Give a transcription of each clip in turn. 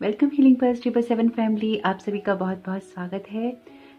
Welcome healing purse 777 family, आप सभी का बहुत बहुत स्वागत है।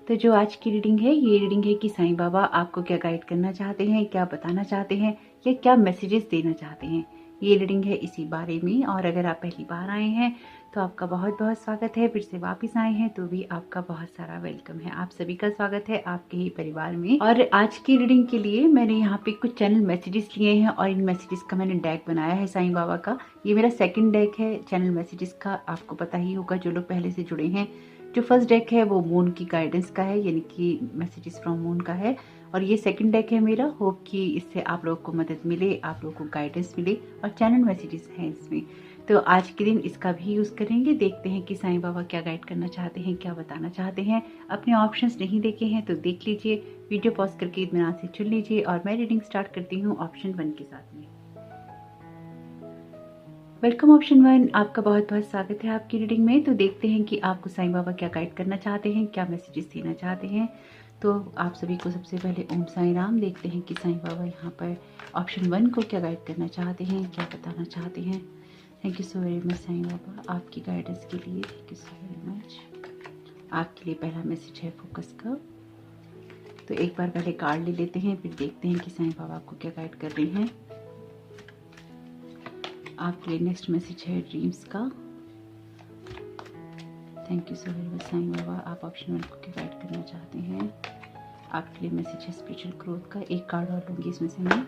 तो जो आज की रीडिंग है, ये रीडिंग है कि साईं बाबा आपको क्या गाइड करना चाहते हैं, क्या बताना चाहते हैं या क्या मैसेजेस देना चाहते हैं। ये रीडिंग है इसी बारे में। और अगर आप पहली बार आए हैं तो आपका बहुत बहुत स्वागत है। फिर से वापस आए हैं तो भी आपका बहुत सारा वेलकम है। आप सभी का स्वागत है आपके ही परिवार में। और आज की रीडिंग के लिए मैंने यहाँ पे कुछ चैनल मैसेजेस लिए हैं और इन मैसेजेस का मैंने डेक बनाया है साईं बाबा का। ये मेरा सेकंड डेक है चैनल मैसेजेस का। आपको पता ही होगा जो लोग पहले से जुड़े हैं। जो फर्स्ट डेक है वो मून की गाइडेंस का है, यानी कि मैसेजेस फ्रॉम मून का है। और ये सेकंड डेक है मेरा। होप कि इससे आप लोगों को मदद मिले, आप लोगों को गाइडेंस मिले और चैनल मैसेजेस हैं इसमें। तो आज के दिन इसका भी यूज करेंगे। देखते हैं कि साईं बाबा क्या गाइड करना चाहते हैं, क्या बताना चाहते हैं। अपने ऑप्शंस नहीं देखे हैं तो देख लीजिए, वीडियो पॉज करके इत्मीनान से चुन लीजिए। और मैं रीडिंग स्टार्ट करती हूँ ऑप्शन 1 के साथ में। वेलकम ऑप्शन 1, आपका बहुत बहुत स्वागत है आपकी रीडिंग में। तो देखते हैं कि आपको साईं बाबा क्या गाइड करना चाहते हैं, क्या मैसेजेस देना चाहते हैं। तो आप सभी को सबसे पहले ओम साईं राम। देखते हैं कि साईं बाबा यहाँ पर ऑप्शन 1 को क्या गाइड करना चाहते हैं, क्या बताना चाहते हैं। Thank you so very much Sai Baba आपकी गाइडेंस के लिए। Thank you so very much. आपके लिए पहला मैसेज है फोकस का। तो एक बार पहले कार्ड ले लेते हैं, फिर देखते हैं कि साईं बाबा आपको क्या गाइड कर रहे हैं। आपके लिए नेक्स्ट मैसेज है ड्रीम्स का। Thank you so very much Sai Baba, आप ऑप्शन 1 को क्या गाइड करना चाहते हैं। आपके लिए मैसेज है स्पिरिचुअल ग्रोथ का। एक कार्ड और लूँगी इसमें से मैं।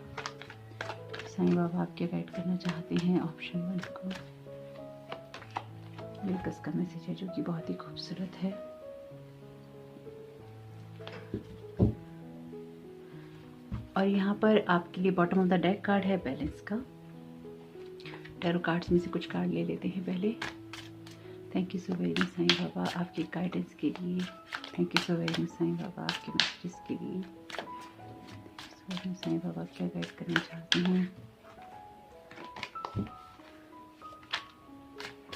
साईं बाबा आप क्या गाइड करना चाहते हैं ऑप्शन 1 को। मिल्कस का मैसेज है जो कि बहुत ही खूबसूरत है। और यहाँ पर आपके लिए bottom of the deck card है बैलेंस का। टैरो कार्ड्स में से कुछ कार्ड ले लेते हैं पहले। Thank you so very much Sai Baba आपके गाइडेंस के लिए। Thank you so very much Sai Baba आपके मैसेजेस के लिए। साईं बाबा क्या गाइड करना चाहते हैं।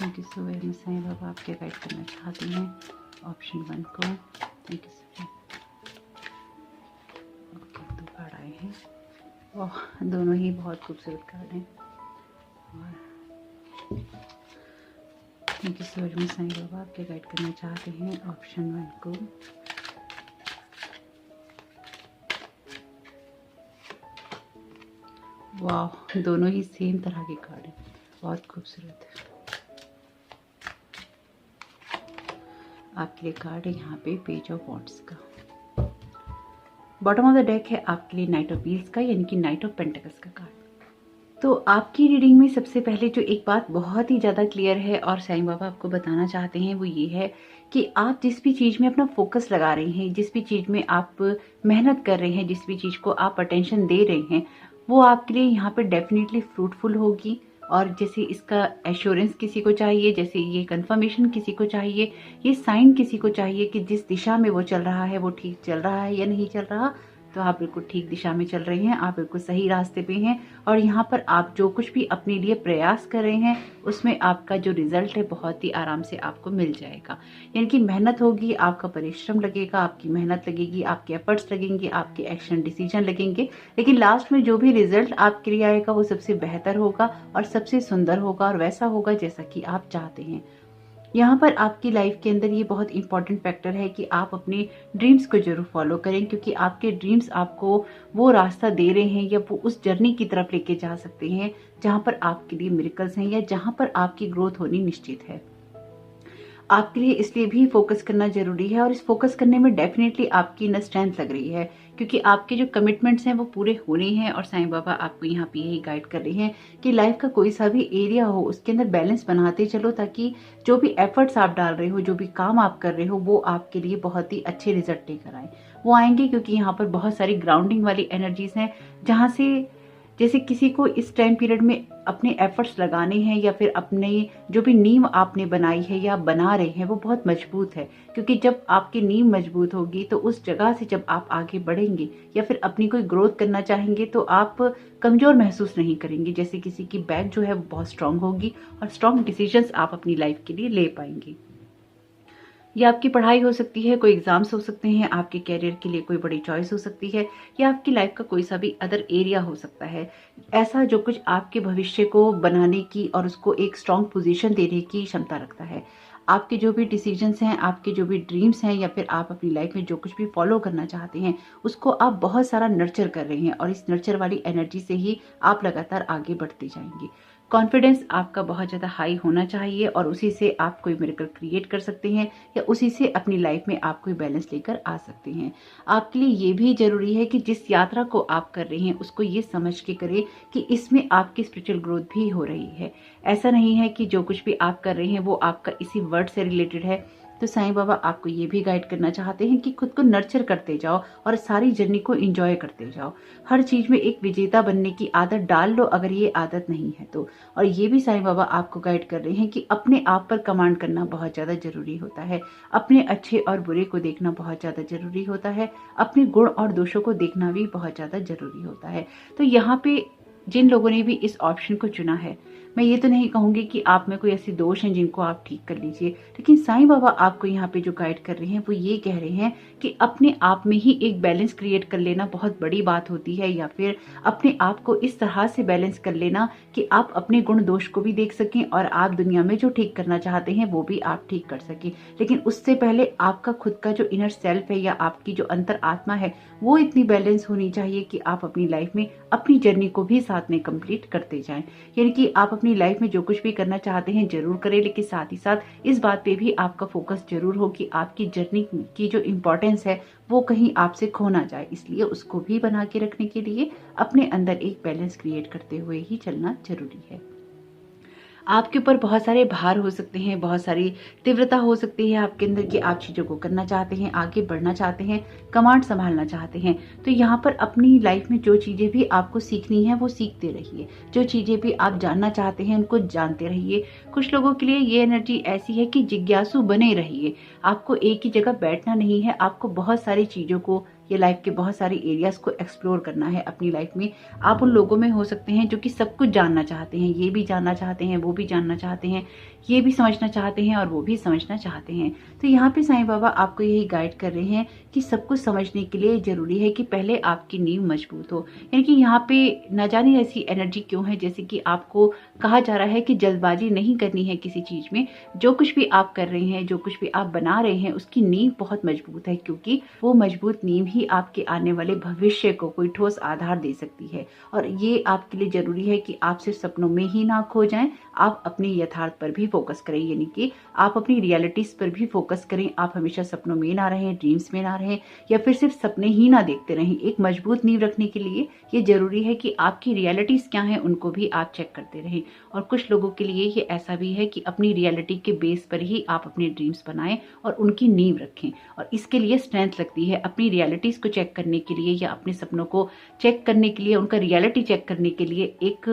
Thank you so very much Sai Baba आप क्या गाइड करना चाहते हैं ऑप्शन 1 को। Thank you so much. Okay, 2 card आए हैं। वाह, दोनों ही बहुत खूबसूरत कार्ड हैं। Thank you so very much Sai Baba आप क्या गाइड करना चाहते हैं ऑप्शन 1 को। वाह, दोनों ही सेम तरह के कार्ड हैं, बहुत खूबसूरत है। आपके लिए कार्ड है यहाँ पे पेज ऑफ वॉन्ड्स का। बॉटम ऑफ द डेक है आपके लिए नाइट ऑफ व्हील्स का, यानी कि नाइट ऑफ पेंटिकल्स का कार्ड। तो आपकी रीडिंग में सबसे पहले जो एक बात बहुत ही ज़्यादा क्लियर है और साईं बाबा आपको बताना चाहते हैं वो ये है कि आप जिस भी चीज़ में अपना फोकस लगा रहे हैं, जिस भी चीज़ में आप मेहनत कर रहे हैं, जिस भी चीज़ को आप अटेंशन दे रहे हैं, वो आपके लिए यहाँ पे डेफिनेटली फ्रूटफुल होगी। और जैसे इसका एश्योरेंस किसी को चाहिए, जैसे ये कंफर्मेशन किसी को चाहिए, ये साइन किसी को चाहिए कि जिस दिशा में वो चल रहा है वो ठीक चल रहा है या नहीं चल रहा, तो आप बिल्कुल ठीक दिशा में चल रहे हैं, आप बिल्कुल सही रास्ते पे हैं। और यहाँ पर आप जो कुछ भी अपने लिए प्रयास कर रहे हैं उसमें आपका जो रिजल्ट है बहुत ही आराम से आपको मिल जाएगा। यानी कि मेहनत होगी, आपका परिश्रम लगेगा, आपकी मेहनत लगेगी, आपके एफर्ट्स लगेंगे, आपके एक्शन डिसीजन लगेंगे, लेकिन लास्ट में जो भी रिजल्ट आपके लिए आएगा वो सबसे बेहतर होगा और सबसे सुंदर होगा और वैसा होगा जैसा कि आप चाहते हैं। यहाँ पर आपकी लाइफ के अंदर ये बहुत इंपॉर्टेंट फैक्टर है कि आप अपने ड्रीम्स को जरूर फॉलो करें, क्योंकि आपके ड्रीम्स आपको वो रास्ता दे रहे हैं या वो उस जर्नी की तरफ लेके जा सकते हैं जहाँ पर आपके लिए मिरेकल्स हैं या जहाँ पर आपकी ग्रोथ होनी निश्चित है। आपके लिए इसलिए भी फोकस करना जरूरी है और इस फोकस करने में डेफिनेटली आपकी इनर स्ट्रेंथ लग रही है, क्योंकि आपके जो कमिटमेंट्स हैं वो पूरे होने हैं। और साईं बाबा आपको यहाँ पे यही गाइड कर रहे हैं कि लाइफ का कोई सा भी एरिया हो उसके अंदर बैलेंस बनाते चलो, ताकि जो भी एफर्ट्स आप डाल रहे हो, जो भी काम आप कर रहे हो, वो आपके लिए बहुत ही अच्छे रिजल्ट लेकर आए। वो आएंगे क्योंकि यहाँ पर बहुत सारी ग्राउंडिंग वाली एनर्जीज हैं, जहाँ से जैसे किसी को इस टाइम पीरियड में अपने एफर्ट्स लगाने हैं या फिर अपने जो भी नींव आपने बनाई है या बना रहे हैं वो बहुत मजबूत है, क्योंकि जब आपकी नींव मजबूत होगी तो उस जगह से जब आप आगे बढ़ेंगे या फिर अपनी कोई ग्रोथ करना चाहेंगे तो आप कमजोर महसूस नहीं करेंगे। जैसे किसी की बैक जो है वो बहुत स्ट्रांग होगी और स्ट्रांग डिसीजंस आप अपनी लाइफ के लिए ले पाएंगे। या आपकी पढ़ाई हो सकती है, कोई एग्जाम्स हो सकते हैं, आपके कैरियर के लिए कोई बड़ी चॉइस हो सकती है, या आपकी लाइफ का कोई सा भी अदर एरिया हो सकता है। ऐसा जो कुछ आपके भविष्य को बनाने की और उसको एक स्ट्रॉन्ग पोजीशन देने की क्षमता रखता है। आपके जो भी डिसीजंस हैं, आपके जो भी ड्रीम्स हैं, या फिर आप अपनी लाइफ में जो कुछ भी फॉलो करना चाहते हैं, उसको आप बहुत सारा नर्चर कर रहे हैं और इस नर्चर वाली एनर्जी से ही आप लगातार आगे बढ़ते जाएंगे। कॉन्फिडेंस आपका बहुत ज़्यादा हाई होना चाहिए और उसी से आप कोई मिरेकल क्रिएट कर सकते हैं, या उसी से अपनी लाइफ में आप कोई बैलेंस लेकर आ सकते हैं। आपके लिए ये भी ज़रूरी है कि जिस यात्रा को आप कर रहे हैं उसको ये समझ के करें कि इसमें आपकी स्पिरिचुअल ग्रोथ भी हो रही है। ऐसा नहीं है कि जो कुछ भी आप कर रहे हैं वो आपका इसी वर्ड से रिलेटेड है। तो साईं बाबा आपको ये भी गाइड करना चाहते हैं कि खुद को नर्चर करते जाओ और सारी जर्नी को एंजॉय करते जाओ। हर चीज में एक विजेता बनने की आदत डाल लो अगर ये आदत नहीं है तो। और ये भी साईं बाबा आपको गाइड कर रहे हैं कि अपने आप पर कमांड करना बहुत ज्यादा जरूरी होता है। अपने अच्छे और बुरे को देखना बहुत ज्यादा जरूरी होता है। अपने गुण और दोषों को देखना भी बहुत ज्यादा जरूरी होता है। तो यहाँ पे जिन लोगों ने भी इस ऑप्शन को चुना है, मैं ये तो नहीं कहूंगी कि आप में कोई ऐसे दोष हैं जिनको आप ठीक कर लीजिए, लेकिन साईं बाबा आपको यहाँ पे जो गाइड कर रहे हैं वो ये कह रहे हैं कि अपने आप में ही एक बैलेंस क्रिएट कर लेना बहुत बड़ी बात होती है, या फिर अपने आप को इस तरह से बैलेंस कर लेना कि आप अपने गुण दोष को भी देख सकें और आप दुनिया में जो ठीक करना चाहते हैं वो भी आप ठीक कर सकें। लेकिन उससे पहले आपका खुद का जो इनर सेल्फ है या आपकी जो अंतर आत्मा है वो इतनी बैलेंस होनी चाहिए कि आप अपनी लाइफ में अपनी जर्नी को भी साथ में कंप्लीट करते जाएं। यानी कि आप अपनी लाइफ में जो कुछ भी करना चाहते हैं जरूर करें, लेकिन साथ ही साथ इस बात पे भी आपका फोकस जरूर हो कि आपकी जर्नी की जो इम्पोर्टेंस है वो कहीं आपसे खो ना जाए। इसलिए उसको भी बना के रखने के लिए अपने अंदर एक बैलेंस क्रिएट करते हुए ही चलना जरूरी है। आपके ऊपर बहुत सारे भार हो सकते हैं, बहुत सारी तीव्रता हो सकती है आपके अंदर कि आप चीज़ों को करना चाहते हैं, आगे बढ़ना चाहते हैं, कमांड संभालना चाहते हैं। तो यहाँ पर अपनी लाइफ में जो चीज़ें भी आपको सीखनी है वो सीखते रहिए, जो चीज़ें भी आप जानना चाहते हैं उनको जानते रहिए। कुछ लोगों के लिए ये एनर्जी ऐसी है कि जिज्ञासु बने रहिए। आपको एक ही जगह बैठना नहीं है, आपको बहुत सारी चीज़ों को ये लाइफ के बहुत सारे एरियाज को एक्सप्लोर करना है अपनी लाइफ में। आप उन लोगों में हो सकते हैं जो कि सब कुछ जानना चाहते हैं, ये भी जानना चाहते हैं, वो भी जानना चाहते हैं, ये भी समझना चाहते हैं और वो भी समझना चाहते हैं। तो यहाँ पे साईं बाबा आपको यही गाइड कर रहे हैं कि सब कुछ समझने के लिए जरूरी है कि पहले आपकी नींव मजबूत हो। यानी कि यहाँ पे न जाने ऐसी एनर्जी क्यों है, जैसे कि आपको कहा जा रहा है कि जल्दबाजी नहीं करनी है किसी चीज में। जो कुछ भी आप कर रहे हैं, जो कुछ भी आप बना रहे हैं, उसकी नींव बहुत मजबूत है, क्योंकि वो मजबूत नींव ही आपके आने वाले भविष्य को कोई ठोस आधार दे सकती है। और ये आपके लिए जरूरी है कि आप सिर्फ सपनों में ही ना खो जाएं, आप अपने यथार्थ पर भी फोकस करें, यानी कि आप अपनी रियलिटीज पर भी फोकस करें। आप हमेशा सपनों में ना रहें, ड्रीम्स में ना रहें, या फिर सिर्फ सपने ही ना देखते रहें। एक मजबूत नींव रखने के लिए ये जरूरी है कि आपकी रियलिटीज क्या है उनको भी आप चेक करते रहें। और कुछ लोगों के लिए ये ऐसा भी है कि अपनी रियलिटी के बेस पर ही आप अपने ड्रीम्स बनाएं और उनकी नींव रखें। और इसके लिए स्ट्रेंथ लगती है। अपनी रियलिटीज को चेक करने के लिए या अपने सपनों को चेक करने के लिए, उनका रियलिटी चेक करने के लिए एक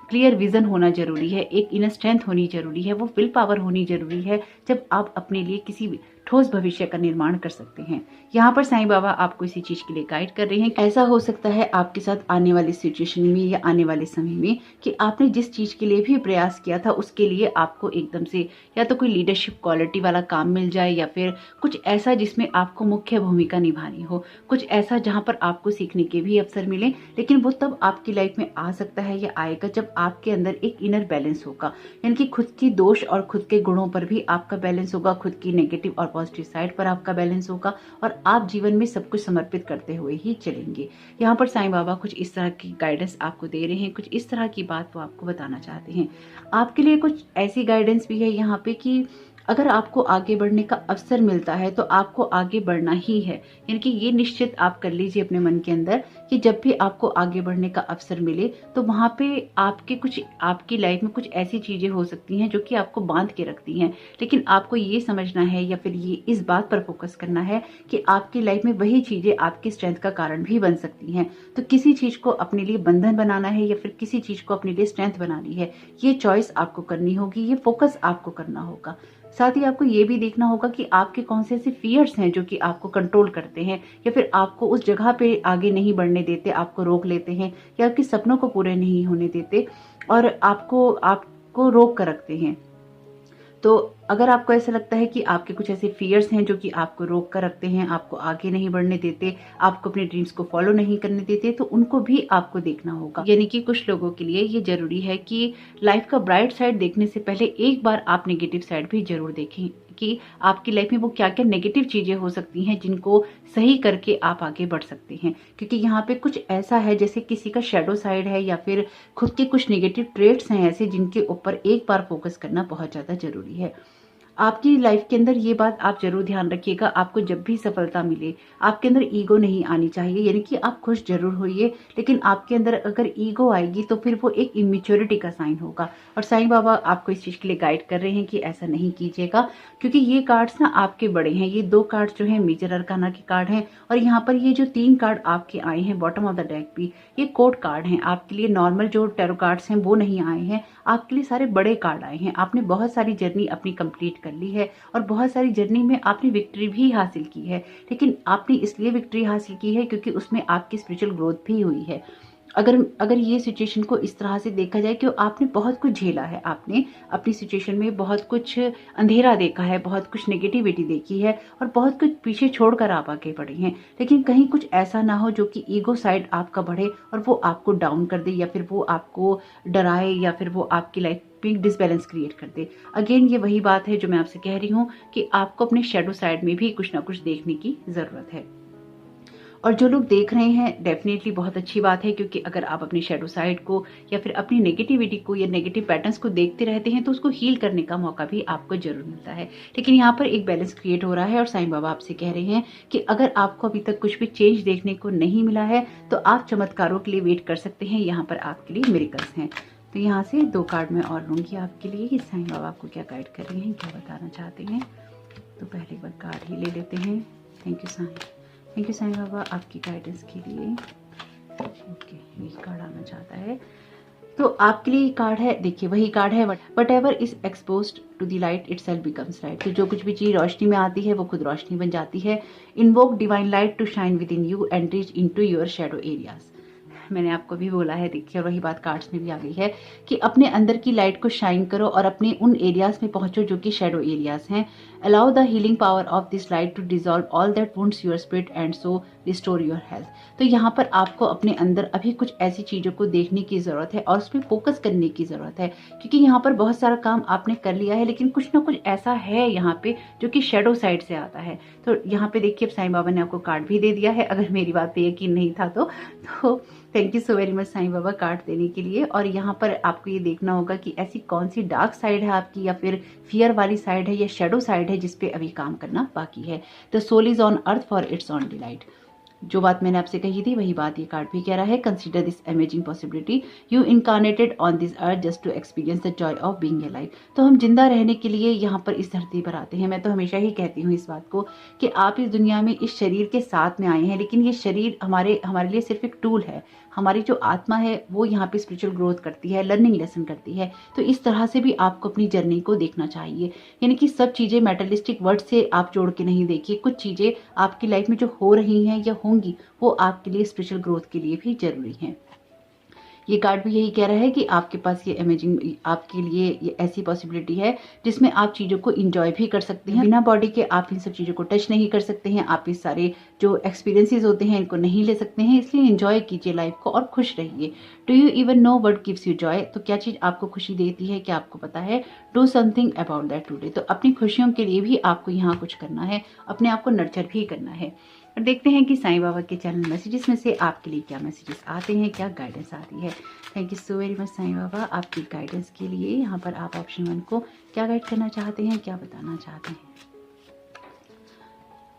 क्लियर विजन होना जरूरी है, एक इनर स्ट्रेंथ होनी जरूरी है, वो विल पावर होनी जरूरी है, जब आप अपने लिए किसी ठोस भविष्य का निर्माण कर सकते हैं। यहाँ पर साईं बाबा आपको इसी चीज के लिए गाइड कर रहे हैं। ऐसा हो सकता है आपके साथ आने वाली सिचुएशन में या आने वाले समय में कि आपने जिस चीज के लिए भी प्रयास किया था उसके लिए आपको एकदम से या तो कोई लीडरशिप क्वालिटी वाला काम मिल जाए, या फिर कुछ ऐसा जिसमें आपको मुख्य भूमिका निभानी हो, कुछ ऐसा जहाँ पर आपको सीखने के भी अवसर मिले। लेकिन वो तब आपकी लाइफ में आ सकता है या आएगा जब आपके अंदर एक इनर बैलेंस होगा, यानी कि खुद की दोष और खुद के गुणों पर भी आपका बैलेंस होगा, खुद की नेगेटिव और पॉजिटिव साइड पर आपका बैलेंस होगा, और आप जीवन में सब कुछ समर्पित करते हुए ही चलेंगे। यहाँ पर साईं बाबा कुछ इस तरह की गाइडेंस आपको दे रहे हैं, कुछ इस तरह की बात वो आपको बताना चाहते हैं। आपके लिए कुछ ऐसी गाइडेंस भी है यहाँ पे कि अगर आपको आगे बढ़ने का अवसर मिलता है तो आपको आगे बढ़ना ही है। यानी कि ये निश्चित आप कर लीजिए अपने मन के अंदर कि जब भी आपको आगे बढ़ने का अवसर मिले तो वहां पे आपकी लाइफ में कुछ ऐसी चीजें हो सकती हैं जो कि आपको बांध के रखती हैं, लेकिन आपको ये समझना है या फिर ये इस बात पर फोकस करना है कि आपकी लाइफ में वही चीजें आपकी स्ट्रेंथ का कारण भी बन सकती हैं। तो किसी चीज को अपने लिए बंधन बनाना है या फिर किसी चीज को अपने लिए स्ट्रेंथ बनानी है, ये चॉइस आपको करनी होगी, ये फोकस आपको करना होगा। साथ ही आपको ये भी देखना होगा कि आपके कौन से ऐसे फियर्स हैं जो कि आपको कंट्रोल करते हैं या फिर आपको उस जगह पे आगे नहीं बढ़ने देते, आपको रोक लेते हैं या आपके सपनों को पूरे नहीं होने देते और आपको रोक कर रखते हैं। तो अगर आपको ऐसा लगता है कि आपके कुछ ऐसे फियर्स हैं जो कि आपको रोक कर रखते हैं, आपको आगे नहीं बढ़ने देते, आपको अपने ड्रीम्स को फॉलो नहीं करने देते, तो उनको भी आपको देखना होगा। यानी कि कुछ लोगों के लिए ये जरूरी है कि लाइफ का ब्राइट साइड देखने से पहले एक बार आप नेगेटिव साइड भी जरूर देखें कि आपकी लाइफ में वो क्या क्या नेगेटिव चीजें हो सकती हैं जिनको सही करके आप आगे बढ़ सकते हैं। क्योंकि यहाँ पे कुछ ऐसा है जैसे किसी का शेडो साइड है या फिर खुद के कुछ नेगेटिव ट्रेट्स हैं ऐसे जिनके ऊपर एक बार फोकस करना बहुत ज्यादा जरूरी है। आपकी लाइफ के अंदर ये बात आप जरूर ध्यान रखिएगा, आपको जब भी सफलता मिले आपके अंदर ईगो नहीं आनी चाहिए। यानी कि आप खुश जरूर होइए, लेकिन आपके अंदर अगर ईगो आएगी तो फिर वो एक इमेच्योरिटी का साइन होगा। और साईं बाबा आपको इस चीज के लिए गाइड कर रहे हैं कि ऐसा नहीं कीजिएगा, क्योंकि ये कार्ड्स ना आपके बड़े हैं। ये 2 कार्ड्स जो है मेजर अरकाना के कार्ड हैं, और यहाँ पर ये जो 3 कार्ड आपके आए हैं बॉटम ऑफ द डेक भी, ये कोड कार्ड हैं। आपके लिए नॉर्मल जो टैरो कार्ड्स हैं वो नहीं आए हैं, आपके लिए सारे बड़े कार्ड आए हैं। आपने बहुत सारी जर्नी अपनी कंप्लीट कर ली है और बहुत सारी जर्नी में आपने विक्ट्री भी हासिल की है, लेकिन आपने इसलिए विक्ट्री हासिल की है क्योंकि उसमें आपकी स्पिरिचुअल ग्रोथ भी हुई है। अगर ये सिचुएशन को इस तरह से देखा जाए कि आपने बहुत कुछ झेला है, आपने अपनी सिचुएशन में बहुत कुछ अंधेरा देखा है, बहुत कुछ नेगेटिविटी देखी है और बहुत कुछ पीछे छोड़कर आप आगे बढ़े हैं, लेकिन कहीं कुछ ऐसा ना हो जो कि ईगो साइड आपका बढ़े और वो आपको डाउन कर दे या फिर वो आपको डराए या फिर वो आपकी लाइफ में डिसबैलेंस क्रिएट कर दे। अगेन ये वही बात है जो मैं आपसे कह रही हूँ कि आपको अपने शेडो साइड में भी कुछ ना कुछ देखने की जरूरत है। और जो लोग देख रहे हैं डेफिनेटली बहुत अच्छी बात है, क्योंकि अगर आप अपनी शेडो साइड को या फिर अपनी नेगेटिविटी को या नेगेटिव पैटर्न्स को देखते रहते हैं तो उसको हील करने का मौका भी आपको जरूर मिलता है। लेकिन यहाँ पर एक बैलेंस क्रिएट हो रहा है और साईं बाबा आपसे कह रहे हैं कि अगर आपको अभी तक कुछ भी चेंज देखने को नहीं मिला है तो आप चमत्कारों के लिए वेट कर सकते हैं। यहाँ पर आपके लिए मिरेकल्स हैं। तो यहाँ से 2 कार्ड मैं और लूंगी आपके लिए कि साईं बाबा आपको क्या गाइड कर रहे हैं, क्या बताना चाहते हैं। तो पहले बार कार्ड ही ले लेते हैं। थैंक यू साईं बाबा आपकी गाइडेंस के लिए। ओके, ये कार्ड आना चाहता है तो आपके लिए कार्ड है, देखिए वही कार्ड है, whatever is exposed to the light itself becomes light. तो जो कुछ भी चीज रोशनी में आती है वो खुद रोशनी बन जाती है। Invoke divine light to shine within you and reach into your shadow areas. मैंने आपको भी बोला है, देखिए, और वही बात कार्ड्स में भी आ गई है कि अपने अंदर की लाइट को शाइन करो और अपने उन एरियाज में पहुंचो जो कि शैडो एरियाज हैं। Allow the healing power of this light to dissolve all that wounds your spirit and so restore your health. तो यहाँ पर आपको अपने अंदर अभी कुछ ऐसी चीजों को देखने की जरूरत है और उस पर फोकस करने की जरूरत है, क्योंकि यहाँ पर बहुत सारा काम आपने कर लिया है लेकिन कुछ ना कुछ ऐसा है यहाँ पे जो कि शैडो साइड से आता है। तो यहाँ पे देखिए साईं बाबा ने आपको कार्ड भी दे दिया है, अगर मेरी बात पे यकीन नहीं था तो thank you so very much Sai Baba card देने के लिए। और यहाँ पर आपको ये देखना होगा कि ऐसी कौन सी डार्क साइड है आपकी या फिर फियर वाली साइड है या शैडो साइड है जिसपे अभी काम करना बाकी है। The soul is on earth for its own delight. जो बात मैंने आपसे कही थी वही बात ये कार्ड भी कह रहा है। Consider this amazing possibility you incarnated on this earth just to experience the joy of being alive. तो हम जिंदा रहने के लिए यहाँ पर इस धरती पर आते हैं। मैं तो हमेशा ही कहती हूँ इस बात को कि आप इस दुनिया में इस शरीर के साथ में आए हैं, लेकिन ये शरीर हमारे लिए सिर्फ एक टूल है। हमारी जो आत्मा है वो यहाँ पे स्पिरिचुअल ग्रोथ करती है, लर्निंग लेसन करती है। तो इस तरह से भी आपको अपनी जर्नी को देखना चाहिए। यानी कि सब चीजें मेटलिस्टिक वर्ड से आप जोड़ के नहीं देखिए। कुछ चीजें आपकी लाइफ में जो हो रही हैं या होंगी वो आपके लिए स्पिरिचुअल ग्रोथ के लिए भी जरूरी हैं। ये कार्ड भी यही कह रहा है कि आपके पास ये अमेजिंग, आपके लिए ये ऐसी पॉसिबिलिटी है जिसमें आप चीज़ों को इंजॉय भी कर सकते हैं। बिना बॉडी के आप इन सब चीज़ों को टच नहीं कर सकते हैं, आप इस सारे जो एक्सपीरियंसेस होते हैं इनको नहीं ले सकते हैं। इसलिए इंजॉय कीजिए लाइफ को और खुश रहिए। Do you even know what gives you Joy? तो क्या चीज़ आपको खुशी देती है, क्या आपको पता है? Do something about that today. तो अपनी खुशियों के लिए भी आपको यहाँ कुछ करना है, अपने आप को नर्चर भी करना है। और देखते हैं कि साईं बाबा के चैनल मैसेजेस में से आपके लिए क्या मैसेजेस आते हैं, क्या गाइडेंस आती है। Thank you so very much Sai Baba आपकी गाइडेंस के लिए। यहाँ पर आप ऑप्शन 1 को क्या गाइड करना चाहते हैं, क्या बताना चाहते हैं।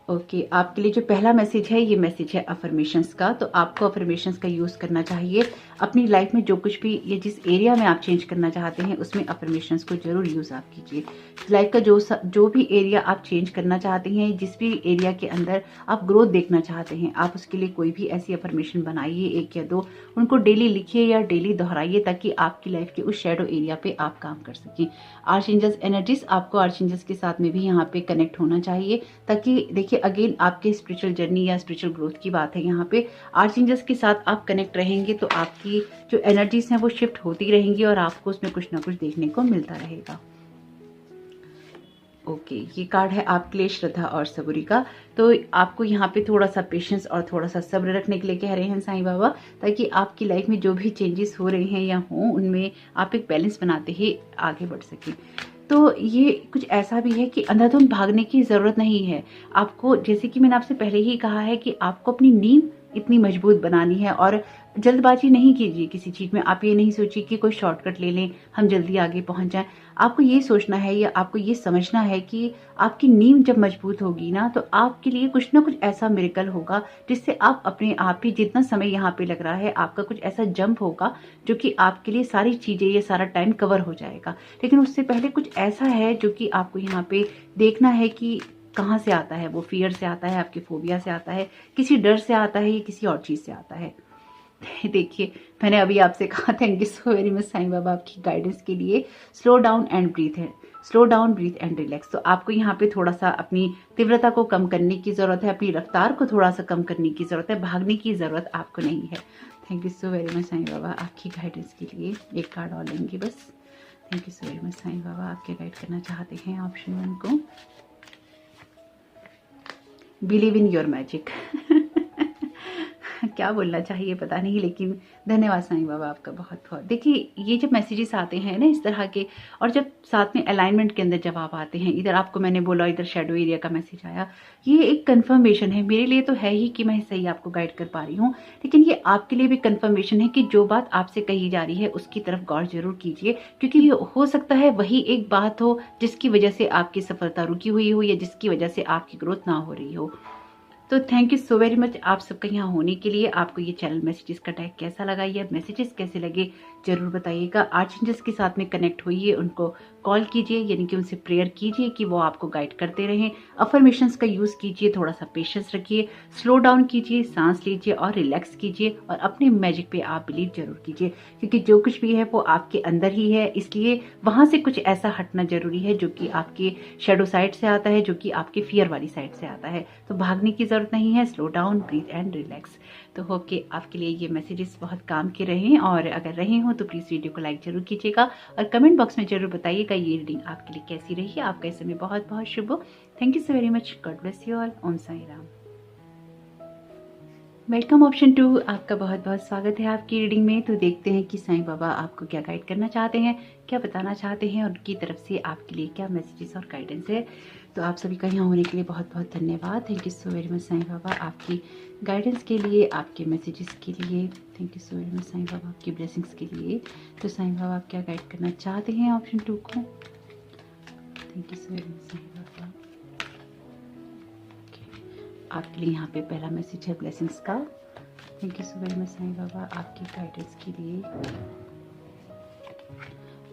ओके, आपके लिए जो पहला मैसेज है ये मैसेज है अफर्मेशंस का। तो आपको अफर्मेशंस का यूज करना चाहिए अपनी लाइफ में। जो कुछ भी ये जिस एरिया में आप चेंज करना चाहते हैं उसमें अफर्मेशंस को जरूर यूज आप कीजिए। लाइफ का जो भी एरिया आप चेंज करना चाहते हैं, जिस भी एरिया के अंदर आप ग्रोथ देखना चाहते हैं, आप उसके लिए कोई भी ऐसी अफर्मेशन बनाइए, 1 या 2, उनको डेली लिखिए या डेली दोहराइए ताकि आपकी लाइफ के उस शैडो एरिया पे आप काम कर सकें। आर्चएंजल्स एनर्जीज, आपको आर्चएंजल्स के साथ में भी यहाँ पे कनेक्ट होना चाहिए ताकि देखिए अगेन आपके स्पिरिचुअल जर्नी या स्पिरिचुअल ग्रोथ की बात है। यहाँ पे आर्चएंजल्स के साथ आप कनेक्ट रहेंगे तो आपकी जो एनर्जीज हैं वो शिफ्ट होती रहेंगी और आपको उसमें कुछ ना कुछ देखने को मिलता रहेगा। ओके, ये कार्ड है आपके लिए श्रद्धा और सबूरी का। तो आपको यहाँ पे थोड़ा सा पेशेंस और थोड़ा सा सब्र रखने के लिए कह रहे हैं साईं बाबा, ताकि आपकी लाइफ में जो भी चेंजेस हो रहे हैं या हों उनमें आप एक बैलेंस बनाते ही आगे बढ़ सकें। तो ये कुछ ऐसा भी है कि अंधाधुंध भागने की ज़रूरत नहीं है आपको। जैसे कि मैंने आपसे पहले ही कहा है कि आपको अपनी नींव इतनी मजबूत बनानी है और जल्दबाजी नहीं कीजिए किसी चीज़ में। आप ये नहीं सोचिए कि कोई शॉर्टकट ले लें, हम जल्दी आगे पहुंच जाएं। आपको ये सोचना है या आपको ये समझना है कि आपकी नींव जब मजबूत होगी ना, तो आपके लिए कुछ ना कुछ ऐसा मिरेकल होगा जिससे आप अपने आप ही, जितना समय यहाँ पे लग रहा है, आपका कुछ ऐसा जंप होगा जो कि आपके लिए सारी चीज़ें, ये सारा टाइम कवर हो जाएगा। लेकिन उससे पहले कुछ ऐसा है जो कि आपको यहाँ पे देखना है कि कहाँ से आता है। वो फियर से आता है, आपकी फोबिया से आता है, किसी डर से आता है या किसी और चीज़ से आता है। देखिए, मैंने अभी आपसे कहा thank you so very much Sai Baba आपकी गाइडेंस के लिए। स्लो डाउन एंड ब्रीथ है, slow down, breathe and relax. तो आपको यहाँ पे थोड़ा सा अपनी तीव्रता को कम करने की ज़रूरत है, अपनी रफ्तार को थोड़ा सा कम करने की ज़रूरत है, भागने की ज़रूरत आपको नहीं है। Thank you so very much Sai Baba आपकी गाइडेंस के लिए। एक कार्ड और लेंगे बस। Thank you so very much Sai Baba. आपके गाइड करना चाहते हैं ऑप्शन 1 को, बिलीव इन योर मैजिक। क्या बोलना चाहिए पता नहीं, लेकिन धन्यवाद साईं बाबा आपका बहुत बहुत। देखिए, ये जब मैसेजेस आते हैं ना इस तरह के, और जब साथ में अलाइनमेंट के अंदर जवाब आते हैं, इधर आपको मैंने बोला, इधर शेडो एरिया का मैसेज आया, ये एक कंफर्मेशन है मेरे लिए। तो है ही कि मैं सही आपको गाइड कर पा रही हूँ, लेकिन ये आपके लिए भी कंफर्मेशन है कि जो बात आपसे कही जा रही है उसकी तरफ गौर जरूर कीजिए, क्योंकि हो सकता है वही एक बात हो जिसकी वजह से आपकी सफलता रुकी हुई हो या जिसकी वजह से आपकी ग्रोथ ना हो रही हो। तो thank you so very much आप सबका यहाँ होने के लिए। आपको ये चैनल मैसेजेस का टैग कैसा लगा, ये मैसेजेस कैसे लगे जरूर बताइएगा। आर्चएंजल्स के साथ में कनेक्ट होइए, उनको कॉल कीजिए, यानी कि उनसे प्रेयर कीजिए कि वो आपको गाइड करते रहें। अफर्मेशंस का यूज़ कीजिए, थोड़ा सा पेशेंस रखिए, स्लो डाउन कीजिए, सांस लीजिए और रिलैक्स कीजिए, और अपने मैजिक पे आप बिलीव जरूर कीजिए, क्योंकि जो कुछ भी है वो आपके अंदर ही है। इसलिए वहां से कुछ ऐसा हटना जरूरी है जो कि आपके शेडो साइड से आता है, जो कि आपके फियर वाली साइड से आता है। तो भागने की जरूरत नहीं है, slow down, breathe and relax. तो होप कि आपके लिए ये मैसेजेस बहुत काम के रहे, और अगर रहे हो तो प्लीज़ वीडियो को लाइक जरूर कीजिएगा और कमेंट बॉक्स में जरूर बताइएगा ये रीडिंग आपके लिए कैसी रही। आपका इस समय बहुत बहुत शुभ हो। Thank you so very much. God bless you all. Om Sai Ram. Welcome option 2, आपका बहुत बहुत स्वागत है आपकी रीडिंग में। तो देखते हैं कि साईं बाबा आपको क्या गाइड करना चाहते हैं, क्या बताना चाहते हैं, और उनकी तरफ से आपके लिए क्या मैसेजेस और गाइडेंस है। तो आप सभी का यहाँ होने के लिए बहुत बहुत धन्यवाद। Thank you so very much Sai Baba आपकी गाइडेंस के लिए, आपके मैसेजेस के लिए। Thank you so very much Sai Baba आपकी ब्लेसिंग्स के लिए। तो साईं बाबा आप क्या गाइड करना चाहते हैं ऑप्शन 2 को। Thank you so very much Sai Baba. आपके लिए यहाँ पे पहला मैसेज है ब्लेसिंग्स का। Thank you so very much Sai Baba आपकी गाइडेंस के लिए।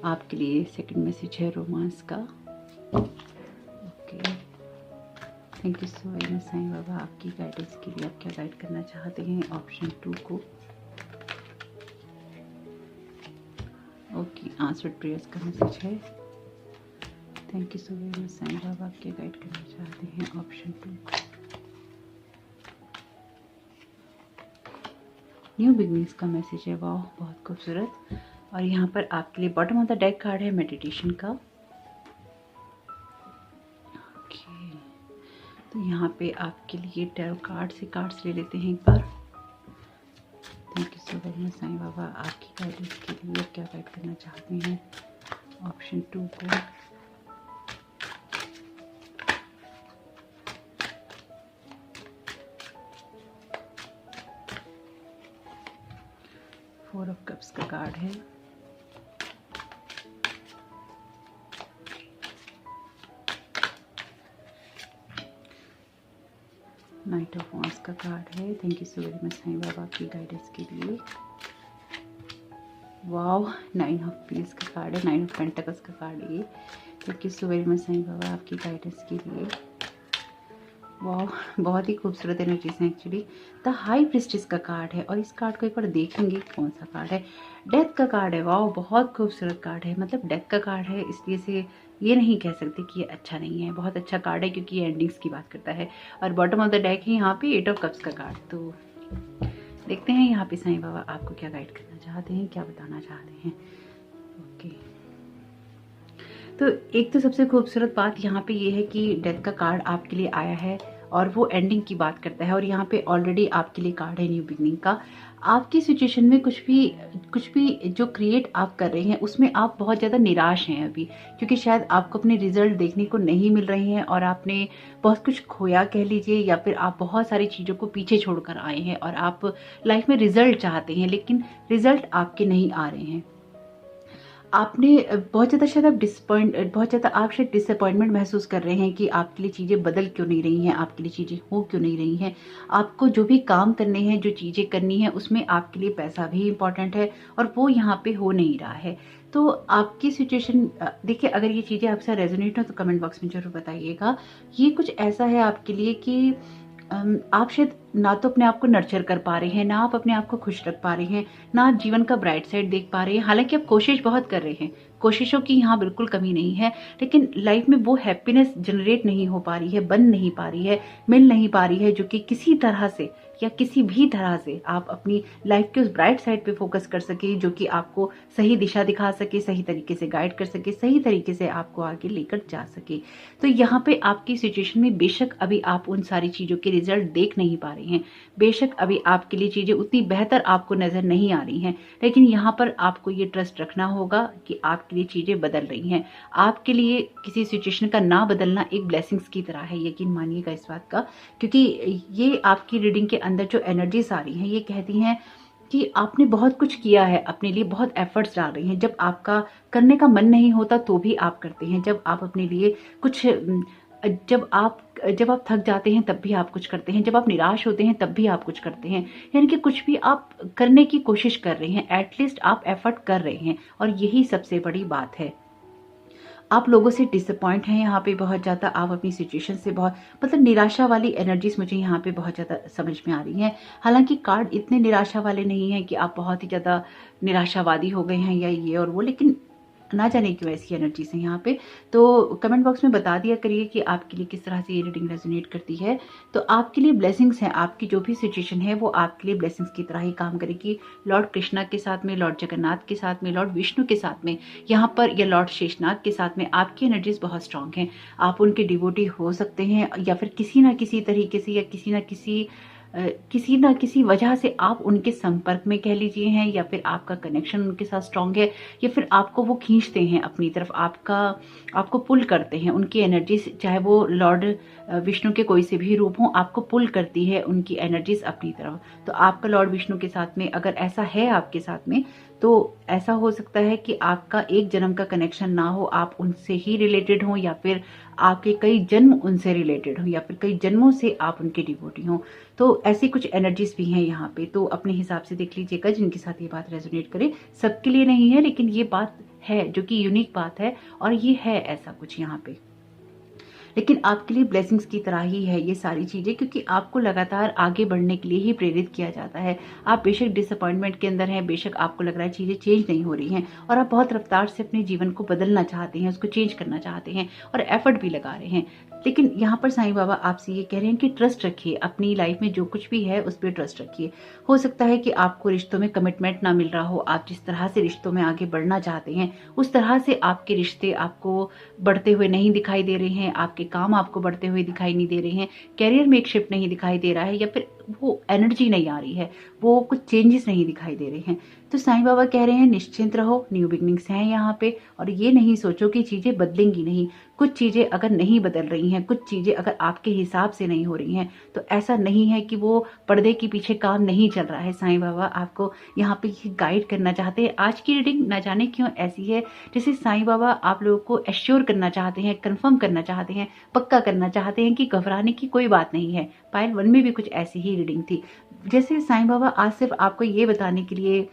आपके लिए सेकंड मैसेज है रोमांस का। Okay, thank you so very much Sai Baba आपकी गाइडेंस के लिए। आप क्या गाइड करना चाहते हैं ऑप्शन 2 को। ओके, आंसर्ड प्रेयर्स का मैसेज है। Thank you so very much Sai Baba आप क्या गाइड करना चाहते हैं ऑप्शन 2 को। न्यू बिगनिंग्स का मैसेज है। वाह, बहुत खूबसूरत। और यहाँ पर आपके लिए bottom of the deck card है मेडिटेशन का। ओके, तो यहाँ पे आपके लिए टैरो कार्ड्स ले लेते हैं एक बार। Thank you so very much Sai Baba आपकी गाइडेंस के लिए। क्या गाइड करना चाहते हैं ऑप्शन 2 को। फोर ऑफ कप्स का कार्ड है। नाइट ऑफ वॉन्ड्स का कार्ड है। Thank you so very much Sai Baba आपकी गाइडेंस के लिए। वाव, 9 ऑफ पीस का कार्ड है, 9 ऑफ पेंटिकल्स का कार्ड है ये। Thank you so very much Sai Baba आपकी गाइडेंस के लिए। वाह, बहुत ही खूबसूरत एनर्जीज हैं एक्चुअली। द हाई प्रिस्टेस का कार्ड है, और इस कार्ड को एक बार देखेंगे कौन सा कार्ड है। डेथ का कार्ड है। वाह, बहुत खूबसूरत कार्ड है, मतलब डेथ का कार्ड है, इसलिए से ये नहीं कह सकते कि ये अच्छा नहीं है। बहुत अच्छा कार्ड है क्योंकि ये एंडिंग्स की बात करता है। और बॉटम ऑफ द डेक है यहाँ पे 8 ऑफ कप्स का कार्ड। तो देखते हैं यहाँ पे साईं बाबा आपको क्या गाइड करना चाहते हैं, क्या बताना चाहते हैं। ओके, तो एक तो सबसे खूबसूरत बात यहाँ पे ये है कि डेथ का कार्ड आपके लिए आया है और वो एंडिंग की बात करता है, और यहाँ पे ऑलरेडी आपके लिए कार्ड है न्यू बिगनिंग का। आपकी सिचुएशन में कुछ भी जो क्रिएट आप कर रहे हैं उसमें आप बहुत ज़्यादा निराश हैं अभी, क्योंकि शायद आपको अपने रिजल्ट देखने को नहीं मिल रहे हैं और आपने बहुत कुछ खोया कह लीजिए, या फिर आप बहुत सारी चीज़ों को पीछे छोड़कर आए हैं और आप लाइफ में रिजल्ट चाहते हैं लेकिन रिजल्ट आपके नहीं आ रहे हैं। आपने बहुत ज़्यादा शायद आप शायद डिसअपॉइंटमेंट महसूस कर रहे हैं कि आपके लिए चीज़ें बदल क्यों नहीं रही हैं, आपके लिए चीज़ें हो क्यों नहीं रही हैं। आपको जो भी काम करने हैं, जो चीज़ें करनी है, उसमें आपके लिए पैसा भी इम्पॉर्टेंट है और वो यहाँ पे हो नहीं रहा है। तो आपकी सिचुएशन देखिए, अगर ये चीज़ें आपसे रेजोनेट हो तो कमेंट बॉक्स में ज़रूर बताइएगा। ये कुछ ऐसा है आपके लिए कि आप शायद ना तो अपने आप को नर्चर कर पा रहे हैं, ना आप अपने आप को खुश रख पा रहे हैं, ना आप जीवन का ब्राइट साइड देख पा रहे हैं। हालांकि आप कोशिश बहुत कर रहे हैं, कोशिशों की यहाँ बिल्कुल कमी नहीं है, लेकिन लाइफ में वो हैप्पीनेस जनरेट नहीं हो पा रही है, बन नहीं पा रही है, मिल नहीं पा रही है, जो कि किसी तरह से या किसी भी तरह से आप अपनी लाइफ के उस ब्राइट साइड पे फोकस कर सके, जो कि आपको सही दिशा दिखा सके, सही तरीके से गाइड कर सके, सही तरीके से आपको आगे लेकर जा सके। तो यहाँ पे आपकी सिचुएशन में बेशक अभी आप उन सारी चीज़ों के रिजल्ट देख नहीं पा रहे हैं, बेशक अभी आपके लिए चीज़ें उतनी बेहतर आपको नज़र नहीं आ रही हैं, लेकिन यहाँ पर आपको ये ट्रस्ट रखना होगा कि आपके लिए चीज़ें बदल रही हैं। आपके लिए किसी सिचुएशन का ना बदलना एक ब्लेसिंग्स की तरह है, यकीन मानिएगा इस बात का, क्योंकि ये आपकी रीडिंग के अंदर जो एनर्जीज आ रही हैं ये कहती हैं कि आपने बहुत कुछ किया है, अपने लिए बहुत एफर्ट्स डाल रही हैं। जब आपका करने का मन नहीं होता तो भी आप करते हैं, जब आप अपने लिए कुछ जब आप थक जाते हैं तब भी आप कुछ करते हैं, जब आप निराश होते हैं तब भी आप कुछ करते हैं, यानी कि कुछ भी आप करने की कोशिश कर रहे हैं, एटलीस्ट आप एफर्ट कर रहे हैं, और यही सबसे बड़ी बात है। आप लोगों से डिसअपॉइंट हैं यहाँ पे बहुत ज़्यादा, आप अपनी सिचुएशन से बहुत मतलब निराशा वाली एनर्जीज मुझे यहाँ पे बहुत ज़्यादा समझ में आ रही हैं। हालांकि कार्ड इतने निराशा वाले नहीं हैं कि आप बहुत ही ज़्यादा निराशावादी हो गए हैं या ये और वो, लेकिन ना जाने क्यों ऐसी एनर्जीज हैं यहाँ पे। तो कमेंट बॉक्स में बता दिया करिए कि आपके लिए किस तरह से ये रीडिंग रेजोनेट करती है। तो आपके लिए ब्लेसिंग्स हैं, आपकी जो भी सिचुएशन है वो आपके लिए ब्लेसिंग्स की तरह ही काम करेगी। लॉर्ड कृष्णा के साथ में, लॉर्ड जगन्नाथ के साथ में, लॉर्ड विष्णु के साथ में यहाँ पर, या लॉर्ड शेषनाग के साथ में आपकी एनर्जीज बहुत स्ट्रांग हैं। आप उनके डिवोटी हो सकते हैं, या फिर किसी ना किसी तरीके से या किसी ना किसी वजह से आप उनके संपर्क में कह लीजिए हैं, या फिर आपका कनेक्शन उनके साथ स्ट्रांग है, या फिर आपको वो खींचते हैं अपनी तरफ, आपको पुल करते हैं उनकी एनर्जीज, चाहे वो लॉर्ड विष्णु के कोई से भी रूप हो, आपको पुल करती है उनकी एनर्जीज अपनी तरफ। तो आपका लॉर्ड विष्णु के साथ में अगर ऐसा है आपके साथ में, तो ऐसा हो सकता है कि आपका एक जन्म का कनेक्शन ना हो, आप उनसे ही रिलेटेड हो, या फिर आपके कई जन्म उनसे रिलेटेड हो, या फिर कई जन्मों से आप उनके डिवोटी हो। तो ऐसी कुछ एनर्जीज भी हैं यहाँ पे, तो अपने हिसाब से देख लीजिएगा जिनके साथ ये बात रेजोनेट करे। सबके लिए नहीं है, लेकिन ये बात है जो कि यूनिक बात है, और ये है ऐसा कुछ यहाँ पे। लेकिन आपके लिए ब्लेसिंग्स की तरह ही है ये सारी चीज़ें, क्योंकि आपको लगातार आगे बढ़ने के लिए ही प्रेरित किया जाता है। आप बेशक डिसअपॉइंटमेंट के अंदर हैं, बेशक आपको लग रहा है चीज़ें चेंज नहीं हो रही हैं, और आप बहुत रफ्तार से अपने जीवन को बदलना चाहते हैं, उसको चेंज करना चाहते हैं, और एफर्ट भी लगा रहे हैं। लेकिन यहाँ पर साईं बाबा आपसे ये कह रहे हैं कि ट्रस्ट रखिए, अपनी लाइफ में जो कुछ भी है उस पर ट्रस्ट रखिए। हो सकता है कि आपको रिश्तों में कमिटमेंट ना मिल रहा हो, आप जिस तरह से रिश्तों में आगे बढ़ना चाहते हैं उस तरह से आपके रिश्ते आपको बढ़ते हुए नहीं दिखाई दे रहे हैं, आपके काम आपको बढ़ते हुए दिखाई नहीं दे रहे हैं, कैरियर में एक शिफ्ट नहीं दिखाई दे रहा है, या फिर वो एनर्जी नहीं आ रही है, वो कुछ चेंजेस नहीं दिखाई दे रहे हैं। तो साईं बाबा कह रहे हैं निश्चिंत रहो, न्यू बिगनिंग्स हैं यहाँ पे, और ये नहीं सोचो कि चीज़ें बदलेंगी नहीं। कुछ चीज़ें अगर नहीं बदल रही हैं, कुछ चीज़ें अगर आपके हिसाब से नहीं हो रही हैं, तो ऐसा नहीं है कि वो पर्दे के पीछे काम नहीं चल रहा है। साईं बाबा आपको यहाँ पे गाइड करना चाहते हैं। आज की रीडिंग न जाने क्यों ऐसी है, जैसे साईं बाबा आप लोगों को एश्योर करना चाहते हैं, कंफर्म करना चाहते हैं, पक्का करना चाहते हैं कि घबराने की कोई बात नहीं है। पायल 1 में भी कुछ ऐसी ही रीडिंग थी। जैसे साईं बाबा आज सिर्फ आपको ये बताने के लिए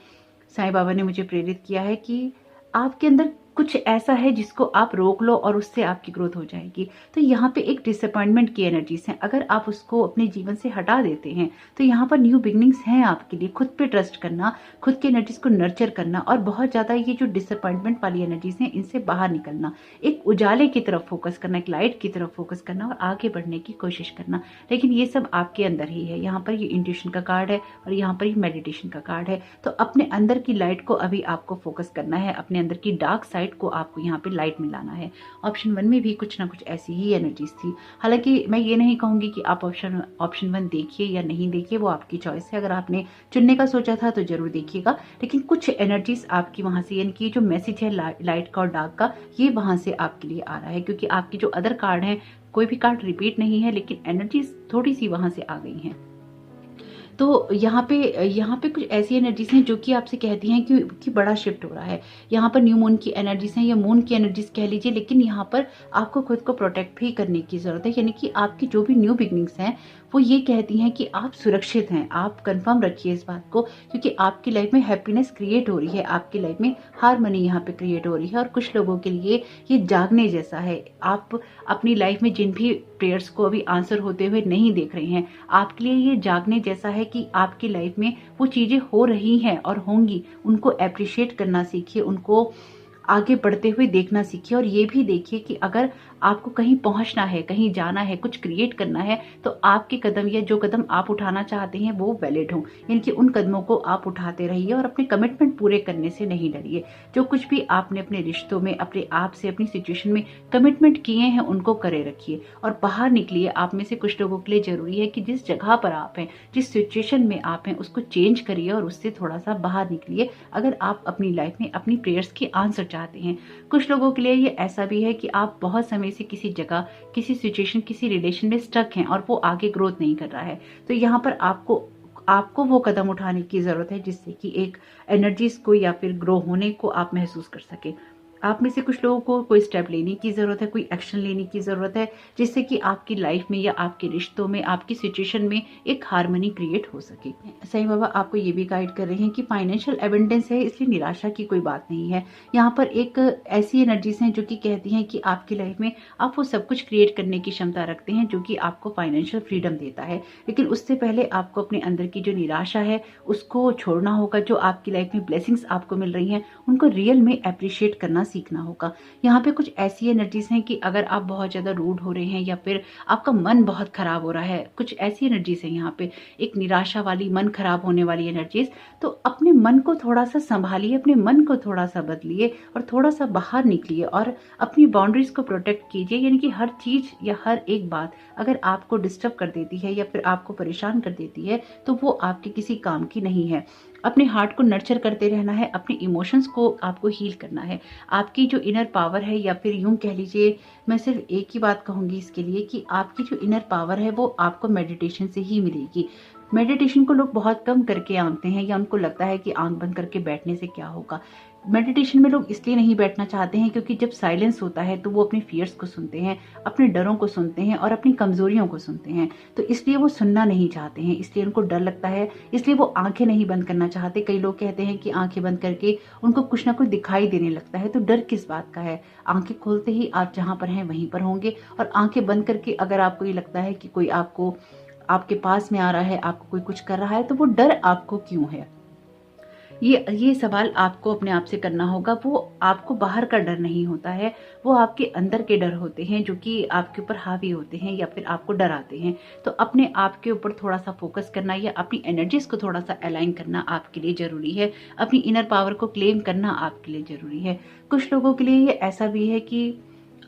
साईं बाबा ने मुझे प्रेरित किया है कि आपके अंदर कुछ ऐसा है जिसको आप रोक लो और उससे आपकी ग्रोथ हो जाएगी। तो यहाँ पे एक डिसअपॉइंटमेंट की एनर्जीज हैं, अगर आप उसको अपने जीवन से हटा देते हैं तो यहाँ पर न्यू बिगनिंग्स हैं आपके लिए। खुद पे ट्रस्ट करना, खुद की एनर्जीज को नर्चर करना, और बहुत ज़्यादा ये जो डिसअपॉइंटमेंट वाली एनर्जीज हैं इनसे बाहर निकलना, एक उजाले की तरफ फोकस करना, एक लाइट की तरफ फोकस करना, और आगे बढ़ने की कोशिश करना। लेकिन ये सब आपके अंदर ही है। यहाँ पर ये इंट्यूशन का कार्ड है और यहाँ पर ये मेडिटेशन का कार्ड है। तो अपने अंदर की लाइट को अभी आपको फोकस करना है, अपने अंदर की डार्क साइड डार्क को आपको यहाँ पे लाइट में लाना है। ऑप्शन 1 में भी कुछ ना कुछ ऐसी ही एनर्जीज थी। हालांकि मैं ये नहीं कहूँगी कि आप ऑप्शन 1 देखिए या नहीं देखिए, वो आपकी चॉइस है। अगर आपने चुनने का सोचा था तो जरूर देखिएगा, लेकिन कुछ एनर्जीज आपकी वहाँ से, यानी कि जो मैसेज है लाइट का और डार्क का, ये वहाँ से आपके लिए आ रहा है, क्योंकि आपकी जो अदर कार्ड है, कोई भी कार्ड रिपीट नहीं है, लेकिन एनर्जीज थोड़ी सी वहाँ से आ गई हैं। तो यहाँ पे कुछ ऐसी एनर्जीज हैं जो कि आपसे कहती हैं कि बड़ा शिफ्ट हो रहा है। यहाँ पर न्यू मून की एनर्जीज हैं या मून की एनर्जीज कह लीजिए, लेकिन यहाँ पर आपको खुद को प्रोटेक्ट भी करने की जरूरत है। यानी कि आपकी जो भी न्यू बिगनिंग्स हैं वो ये कहती हैं कि आप सुरक्षित हैं। आप कंफर्म रखिए इस बात को, क्योंकि आपकी लाइफ में हैप्पीनेस क्रिएट हो रही है, आपकी लाइफ में हार्मनी यहाँ पे क्रिएट हो रही है। और कुछ लोगों के लिए ये जागने जैसा है। आप अपनी लाइफ में जिन भी प्रेयर्स को अभी आंसर होते हुए नहीं देख रहे हैं, आपके लिए ये जागने जैसा है कि आपकी लाइफ में वो चीजें हो रही हैं और होंगी। उनको अप्रिशिएट करना सीखिए, उनको आगे बढ़ते हुए देखना सीखिए। और ये भी देखिए कि अगर आपको कहीं पहुंचना है, कहीं जाना है, कुछ क्रिएट करना है, तो आपके कदम या जो कदम आप उठाना चाहते हैं वो वैलिड हों। यानी कि उन कदमों को आप उठाते रहिए और अपने कमिटमेंट पूरे करने से नहीं डरिए। जो कुछ भी आपने अपने रिश्तों में, अपने आप से, अपनी सिचुएशन में कमिटमेंट किए हैं, उनको करे रखिए और बाहर निकलिए। आप में से कुछ लोगों के लिए जरूरी है कि जिस जगह पर आप हैं, जिस सिचुएशन में आप हैं, उसको चेंज करिए और उससे थोड़ा सा बाहर निकलिए, अगर आप अपनी लाइफ में अपनी प्रेयर्स की आंसर चाहते हैं। कुछ लोगों के लिए ये ऐसा भी है कि आप बहुत समय से किसी जगह, किसी सिचुएशन, किसी रिलेशन में स्टक हैं और वो आगे ग्रोथ नहीं कर रहा है। तो यहाँ पर आपको वो कदम उठाने की जरूरत है जिससे कि एक एनर्जीज को या फिर ग्रो होने को आप महसूस कर सके। आप में से कुछ लोगों को कोई स्टेप लेने की जरूरत है, कोई एक्शन लेने की जरूरत है, जिससे कि आपकी लाइफ में या आपके रिश्तों में, आपकी सिचुएशन में एक हार्मनी क्रिएट हो सके। साईं बाबा आपको ये भी गाइड कर रहे हैं कि फाइनेंशियल एबंडेंस है, इसलिए निराशा की कोई बात नहीं है। यहाँ पर एक ऐसी एनर्जीज हैं जो कि कहती हैं कि आपकी लाइफ में आप वो सब कुछ क्रिएट करने की क्षमता रखते हैं जो कि आपको फाइनेंशियल फ्रीडम देता है। लेकिन उससे पहले आपको अपने अंदर की जो निराशा है उसको छोड़ना होगा। जो आपकी लाइफ में ब्लेसिंग्स आपको मिल रही हैं उनको रियल में अप्रिशिएट करना सीखना होगा। यहाँ पे कुछ ऐसी एनर्जीज हैं कि अगर आप बहुत ज्यादा रूड हो रहे हैं या फिर आपका मन बहुत खराब हो रहा है, कुछ ऐसी एनर्जीज है यहाँ पे, एक निराशा वाली, मन खराब होने वाली एनर्जीज। तो अपने मन को थोड़ा सा संभालिए, अपने मन को थोड़ा सा बदलिए और थोड़ा सा बाहर निकलिए और अपनी बाउंड्रीज को प्रोटेक्ट कीजिए। यानी कि हर चीज या हर एक बात अगर आपको डिस्टर्ब कर देती है या फिर आपको परेशान कर देती है तो वो आपके किसी काम की नहीं है। अपने हार्ट को नर्चर करते रहना है, अपने इमोशंस को आपको हील करना है। आपकी जो इनर पावर है, या फिर यूं कह लीजिए, मैं सिर्फ एक ही बात कहूंगी इसके लिए कि आपकी जो इनर पावर है वो आपको मेडिटेशन से ही मिलेगी। मेडिटेशन को लोग बहुत कम करके आंकते हैं या उनको लगता है कि आंख बंद करके बैठने से क्या होगा। मेडिटेशन में लोग इसलिए नहीं बैठना चाहते हैं क्योंकि जब साइलेंस होता है तो वो अपने फियर्स को सुनते हैं, अपने डरों को सुनते हैं और अपनी कमजोरियों को सुनते हैं। तो इसलिए वो सुनना नहीं चाहते हैं, इसलिए उनको डर लगता है, इसलिए वो आंखें नहीं बंद करना चाहते। कई लोग कहते हैं कि आंखें बंद करके उनको कुछ ना कुछ दिखाई देने लगता है। तो डर किस बात का है? आंखें खोलते ही आप जहां पर हैं वहीं पर होंगे। और आंखें बंद करके अगर आपको ये लगता है कि कोई आपको आपके पास में आ रहा है, आपको कोई कुछ कर रहा है, तो वो डर आपको क्यों है? ये सवाल आपको अपने आप से करना होगा। वो आपको बाहर का डर नहीं होता है, वो आपके अंदर के डर होते हैं जो कि आपके ऊपर हावी होते हैं या फिर आपको डराते हैं। तो अपने आप के ऊपर थोड़ा सा फोकस करना या अपनी एनर्जीज को थोड़ा सा अलाइन करना आपके लिए जरूरी है। अपनी इनर पावर को क्लेम करना आपके लिए जरूरी है। कुछ लोगों के लिए ये ऐसा भी है कि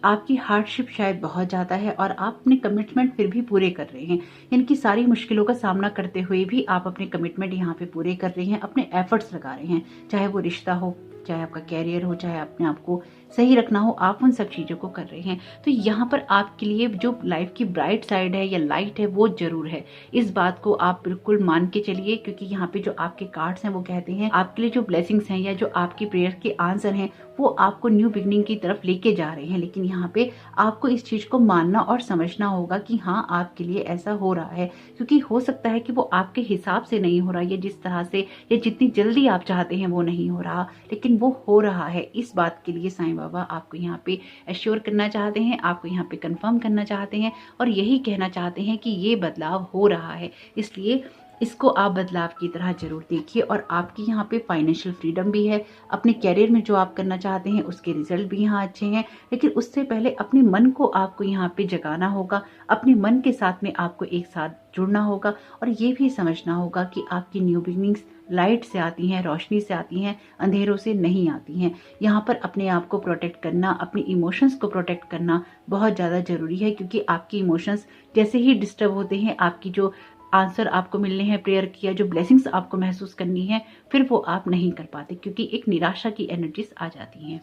आपकी हार्डशिप शायद बहुत ज्यादा है और आप अपने कमिटमेंट फिर भी पूरे कर रहे हैं। इनकी सारी मुश्किलों का सामना करते हुए भी आप अपने कमिटमेंट यहाँ पे पूरे कर रहे हैं, अपने एफर्ट्स लगा रहे हैं। चाहे वो रिश्ता हो, चाहे आपका कैरियर हो, चाहे अपने आप को सही रखना हो, आप उन सब चीजों को कर रहे हैं। तो यहाँ पर आपके लिए जो लाइफ की ब्राइट साइड है या लाइट है वो जरूर है। इस बात को आप बिल्कुल मान के चलिए, क्योंकि यहाँ पे जो आपके कार्ड्स हैं वो कहते हैं आपके लिए जो ब्लेसिंग्स हैं या जो आपकी प्रेयर के आंसर हैं वो आपको न्यू बिगनिंग की तरफ लेके जा रहे हैं। लेकिन यहाँ पे आपको इस चीज को मानना और समझना होगा कि हाँ, आपके लिए ऐसा हो रहा है। क्योंकि हो सकता है कि वो आपके हिसाब से नहीं हो रहा या जिस तरह से या जितनी जल्दी आप चाहते हैं वो नहीं हो रहा, लेकिन वो हो रहा है। इस बात के लिए साईं बाबा आपको यहाँ पे एश्योर करना चाहते हैं, आपको यहाँ पे कंफर्म करना चाहते हैं और यही कहना चाहते हैं कि ये बदलाव हो रहा है। इसलिए इसको आप बदलाव की तरह जरूर देखिए। और आपकी यहाँ पे फाइनेंशियल फ्रीडम भी है, अपने कैरियर में जो आप करना चाहते हैं उसके रिजल्ट भी यहाँ अच्छे हैं, लेकिन उससे पहले अपने मन को आपको यहाँ पे जगाना होगा, अपने मन के साथ में आपको एक साथ जुड़ना होगा और ये भी समझना होगा कि आपकी न्यू बिगनिंग्स लाइट से आती हैं, रोशनी से आती हैं, अंधेरों से नहीं आती हैं। यहाँ पर अपने आप को प्रोटेक्ट करना, अपने इमोशंस को प्रोटेक्ट करना बहुत ज़्यादा ज़रूरी है, क्योंकि आपकी इमोशंस जैसे ही डिस्टर्ब होते हैं, आपकी जो आंसर आपको मिलने हैं प्रेयर की, या जो ब्लेसिंग्स आपको महसूस करनी है, फिर वो आप नहीं कर पाते, क्योंकि एक निराशा की एनर्जीज आ जाती हैं।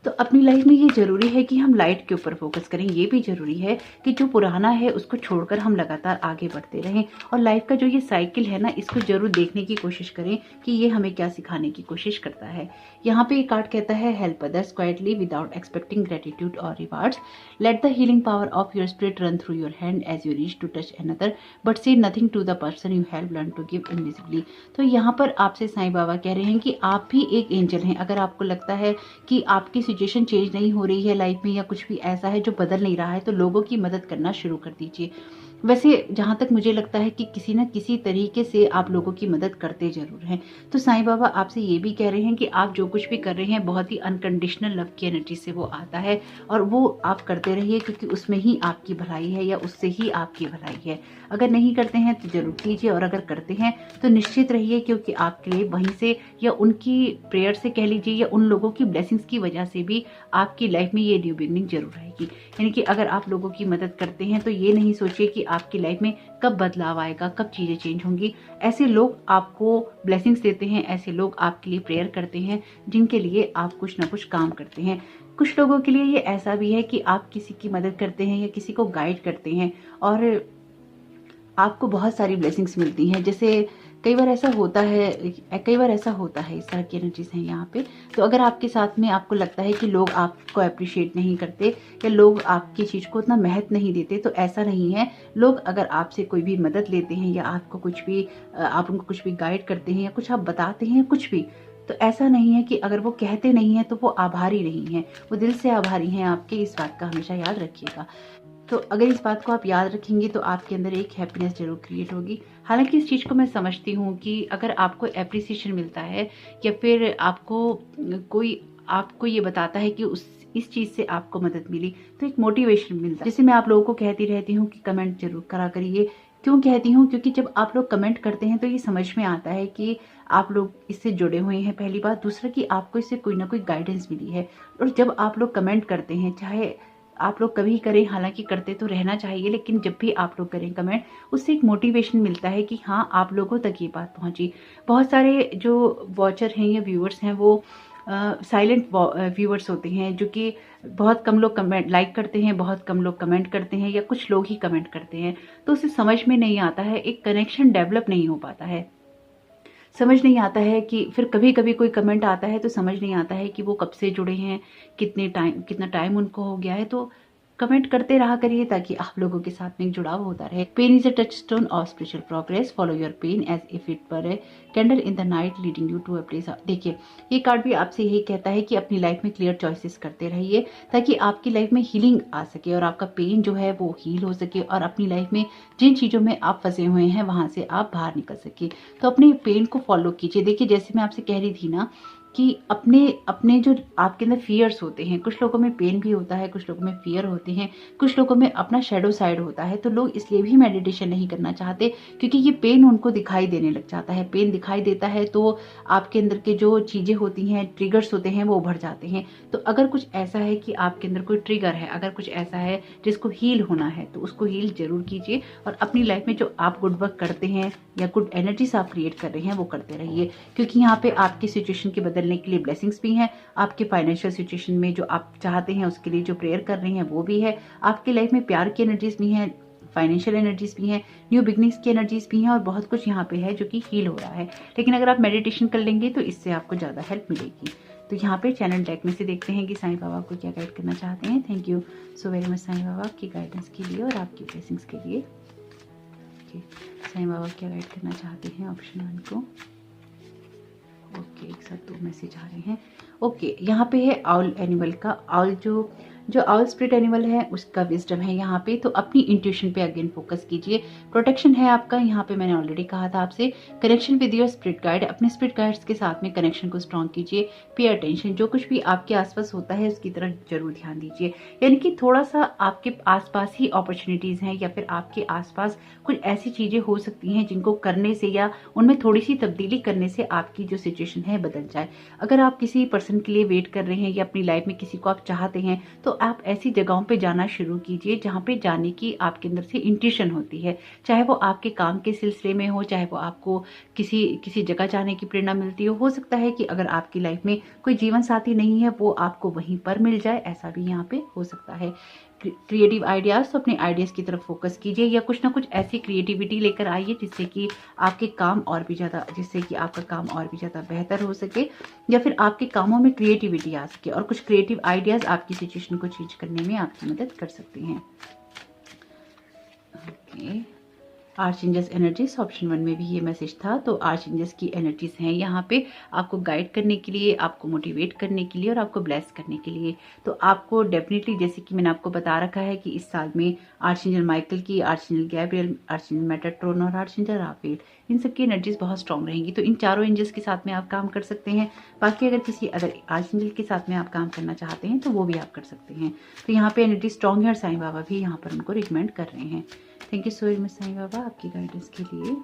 तो अपनी लाइफ में ये जरूरी है कि हम लाइट के ऊपर फोकस करें। ये भी जरूरी है कि जो पुराना है उसको छोड़कर हम लगातार आगे बढ़ते रहें, और लाइफ का जो ये साइकिल है ना, इसको जरूर देखने की कोशिश करें कि ये हमें क्या सिखाने की कोशिश करता है। यहाँ पे एक कार्ड कहता है, help others quietly without expecting gratitude और rewards, let the healing power of your spirit run through your hand as you reach to touch another, but say nothing to the person you help learn to give invisibly. तो यहाँ पर आपसे साईं बाबा कह रहे हैं कि आप भी एक एंजल हैं। अगर आपको लगता है कि आपकी सिचुएशन चेंज नहीं हो रही है लाइफ में, या कुछ भी ऐसा है जो बदल नहीं रहा है, तो लोगों की मदद करना शुरू कर दीजिए। वैसे जहाँ तक मुझे लगता है कि किसी न किसी तरीके से आप लोगों की मदद करते जरूर हैं। तो साईं बाबा आपसे ये भी कह रहे हैं कि आप जो कुछ भी कर रहे हैं बहुत ही अनकंडीशनल लव की एनर्जी से वो आता है, और वो आप करते रहिए, क्योंकि उसमें ही आपकी भलाई है, या उससे ही आपकी भलाई है। अगर नहीं करते हैं तो जरूर कीजिए, और अगर करते हैं तो निश्चित रहिए, क्योंकि आपके लिए वहीं से, या उनकी प्रेयर से कह लीजिए, या उन लोगों की ब्लेसिंग्स की वजह से भी आपकी लाइफ में ये न्यू बिगनिंग जरूर रहेगी। यानी कि अगर आप लोगों की मदद करते हैं तो ये नहीं सोचिए कि आपकी लाइफ में कब बदलाव आएगा, कब चीजें चेंज होंगी। ऐसे लोग आपको ब्लेसिंग्स देते हैं, ऐसे लोग आपके लिए प्रेयर करते हैं, जिनके लिए आप कुछ ना कुछ काम करते हैं। कुछ लोगों के लिए ये ऐसा भी है कि आप किसी की मदद करते हैं या किसी को गाइड करते हैं, और आपको बहुत सारी ब्लेसिंग्स मिलती हैं। जैसे कई बार ऐसा होता है, इस तरह की एनर्जीज हैं यहाँ पे। तो अगर आपके साथ में आपको लगता है कि लोग आपको अप्रिशिएट नहीं करते, या लोग आपकी चीज़ को उतना महत्व नहीं देते, तो ऐसा नहीं है। लोग अगर आपसे कोई भी मदद लेते हैं, या आपको कुछ भी आप उनको कुछ भी गाइड करते हैं, या कुछ आप बताते हैं कुछ भी, तो ऐसा नहीं है कि अगर वो कहते नहीं है तो वो आभारी नहीं है, वो दिल से आभारी हैं आपके। इस बात का हमेशा याद रखिएगा। तो अगर इस बात को आप याद रखेंगे तो आपके अंदर एक हैप्पीनेस जरूर क्रिएट होगी। हालांकि इस चीज़ को मैं समझती हूँ कि अगर आपको एप्रिसिएशन मिलता है, या फिर आपको ये बताता है कि इस चीज़ से आपको मदद मिली, तो एक मोटिवेशन मिलता है। जैसे मैं आप लोगों को कहती रहती हूँ कि कमेंट जरूर करा करिए। क्यों कहती हूँ? क्योंकि जब आप लोग कमेंट करते हैं तो ये समझ में आता है कि आप लोग इससे जुड़े हुए हैं, पहली बात। दूसरा कि आपको इससे कोई ना कोई गाइडेंस मिली है। और जब आप लोग कमेंट करते हैं, चाहे आप लोग कभी करें, हालांकि करते तो रहना चाहिए, लेकिन जब भी आप लोग करें कमेंट, उससे एक मोटिवेशन मिलता है कि हाँ, आप लोगों तक ये बात पहुंची। बहुत सारे जो वॉचर हैं या व्यूअर्स हैं, वो साइलेंट व्यूअर्स होते हैं, जो कि बहुत कम लोग कमेंट लाइक करते हैं, बहुत कम लोग कमेंट करते हैं, या कुछ लोग ही कमेंट करते हैं। तो उसे समझ में नहीं आता है, एक कनेक्शन डेवलप नहीं हो पाता है। समझ नहीं आता है कि फिर कभी कभी कोई कमेंट आता है तो समझ नहीं आता है कि वो कब से जुड़े हैं, कितना टाइम उनको हो गया है। तो कमेंट करते रहा करिए, ताकि आप लोगों के साथ में एक जुड़ाव होता रहे। Pain is a touchstone of spiritual progress, follow your pain as if it were a candle in the night leading you to a place. देखिए, ये कार्ड भी आपसे यही कहता है कि अपनी लाइफ में क्लियर चॉइसेस करते रहिए, ताकि आपकी लाइफ में हीलिंग आ सके, और आपका पेन जो है वो हील हो सके, और अपनी लाइफ में जिन चीज़ों में आप फंसे हुए हैं वहां से आप बाहर निकल सके। तो अपने पेन को फॉलो कीजिए। देखिए, जैसे मैं आपसे कह रही थी ना कि अपने अपने जो आपके अंदर फियर्स होते हैं, कुछ लोगों में पेन भी होता है, कुछ लोगों में फियर होते हैं, कुछ लोगों में अपना शेडो साइड होता है। तो लोग इसलिए भी मेडिटेशन नहीं करना चाहते, क्योंकि ये पेन उनको दिखाई देने लग जाता है। पेन दिखाई देता है तो आपके अंदर के जो चीज़ें होती हैं, ट्रिगर्स होते हैं, वो उभर जाते हैं। तो अगर कुछ ऐसा है कि आपके अंदर कोई ट्रिगर है, अगर कुछ ऐसा है जिसको हील होना है, तो उसको हील जरूर कीजिए, और अपनी लाइफ में जो आप गुड वर्क करते हैं या गुड एनर्जीज आप क्रिएट कर रहे हैं वो करते रहिए। क्योंकि यहाँ पे आपकी सिचुएशन के बदलने के लिए ब्लेसिंग्स भी हैं, आपके फाइनेंशियल सिचुएशन में जो आप चाहते हैं उसके लिए जो प्रेयर कर रहे हैं वो भी है, आपकी लाइफ में प्यार की एनर्जीज भी हैं, फाइनेंशियल एनर्जीज भी हैं, न्यू बिगनिंग्स की एनर्जीज भी हैं, और बहुत कुछ यहाँ पे है जो कि हील हो रहा है। लेकिन अगर आप मेडिटेशन कर लेंगे तो इससे आपको ज़्यादा हेल्प मिलेगी। तो यहाँ पे चैनल डेक में से देखते हैं कि साईं बाबा आपको क्या गाइड करना चाहते हैं। Thank you so very much Sai Baba, आपकी गाइडेंस के लिए और आपकी ब्लेसिंग्स के लिए। साईं बाबा क्या गाइड करना चाहते हैं ऑप्शन 1 को। ओके, एक साथ 2 मैसेज आ रहे हैं। ओके, यहाँ पे है आउल एनिमल का। आउल जो जो आउल स्पिरिट एनिमल है उसका विजडम है यहाँ पे। तो अपनी इंट्यूशन पे अगेन फोकस कीजिए। प्रोटेक्शन है आपका यहाँ पे, मैंने ऑलरेडी कहा था आपसे। Connection with your spirit guide, अपने स्पिरिट गाइड्स के साथ में कनेक्शन को स्ट्रॉन्ग कीजिए। पे अटेंशन, जो कुछ भी आपके आसपास होता है उसकी तरफ जरूर ध्यान दीजिए। यानी कि थोड़ा सा आपके आसपास ही अपॉर्चुनिटीज हैं या फिर आपके आसपास कुछ ऐसी चीजें हो सकती हैं जिनको करने से या उनमें थोड़ी सी तब्दीली करने से आपकी जो सिचुएशन है बदल जाए। अगर आप किसी पर्सन के लिए वेट कर रहे हैं या अपनी लाइफ में किसी को आप चाहते हैं, तो आप ऐसी जगहों पे जाना शुरू कीजिए जहाँ पे जाने की आपके अंदर से इंट्यूशन होती है। चाहे वो आपके काम के सिलसिले में हो, चाहे वो आपको किसी किसी जगह जाने की प्रेरणा मिलती हो सकता है कि अगर आपकी लाइफ में कोई जीवन साथी नहीं है वो आपको वहीं पर मिल जाए, ऐसा भी यहाँ पे हो सकता है। क्रिएटिव आइडियाज, तो अपने आइडियाज की तरफ फोकस कीजिए या कुछ ना कुछ ऐसी क्रिएटिविटी लेकर आइए जिससे कि आपके काम और भी ज़्यादा, जिससे कि आपका काम और भी ज़्यादा बेहतर हो सके या फिर आपके कामों में क्रिएटिविटी आ सके और कुछ क्रिएटिव आइडियाज आपकी सिचुएशन को चेंज करने में आपकी मदद कर सकते हैं। ओके, आर्चएंजल्स एनर्जीज, ऑप्शन 1 में भी ये मैसेज था। तो आर्चएंजल्स की एनर्जीज हैं यहाँ पे आपको गाइड करने के लिए, आपको मोटिवेट करने के लिए और आपको ब्लेस करने के लिए। तो आपको डेफिनेटली, जैसे कि मैंने आपको बता रखा है कि इस साल में आर्चएंजल माइकल की, आर्चएंजल गैब्रियल, आर्चएंजल मेटाट्रॉन और आर्चएंजल राफेल, इन सब की एनर्जीज बहुत स्ट्रांग रहेंगी। तो इन चारों एंजल्स के साथ में आप काम कर सकते हैं। बाकी अगर किसी अदर आर्चएंजल के साथ में आप काम करना चाहते हैं तो वो भी आप कर सकते हैं। तो यहाँ पे एनर्जी स्ट्रांग है और साईं बाबा भी यहाँ पर उनको रिकमेंड कर रहे हैं। Thank you so very much Sai Baba आपकी गाइडेंस के लिए।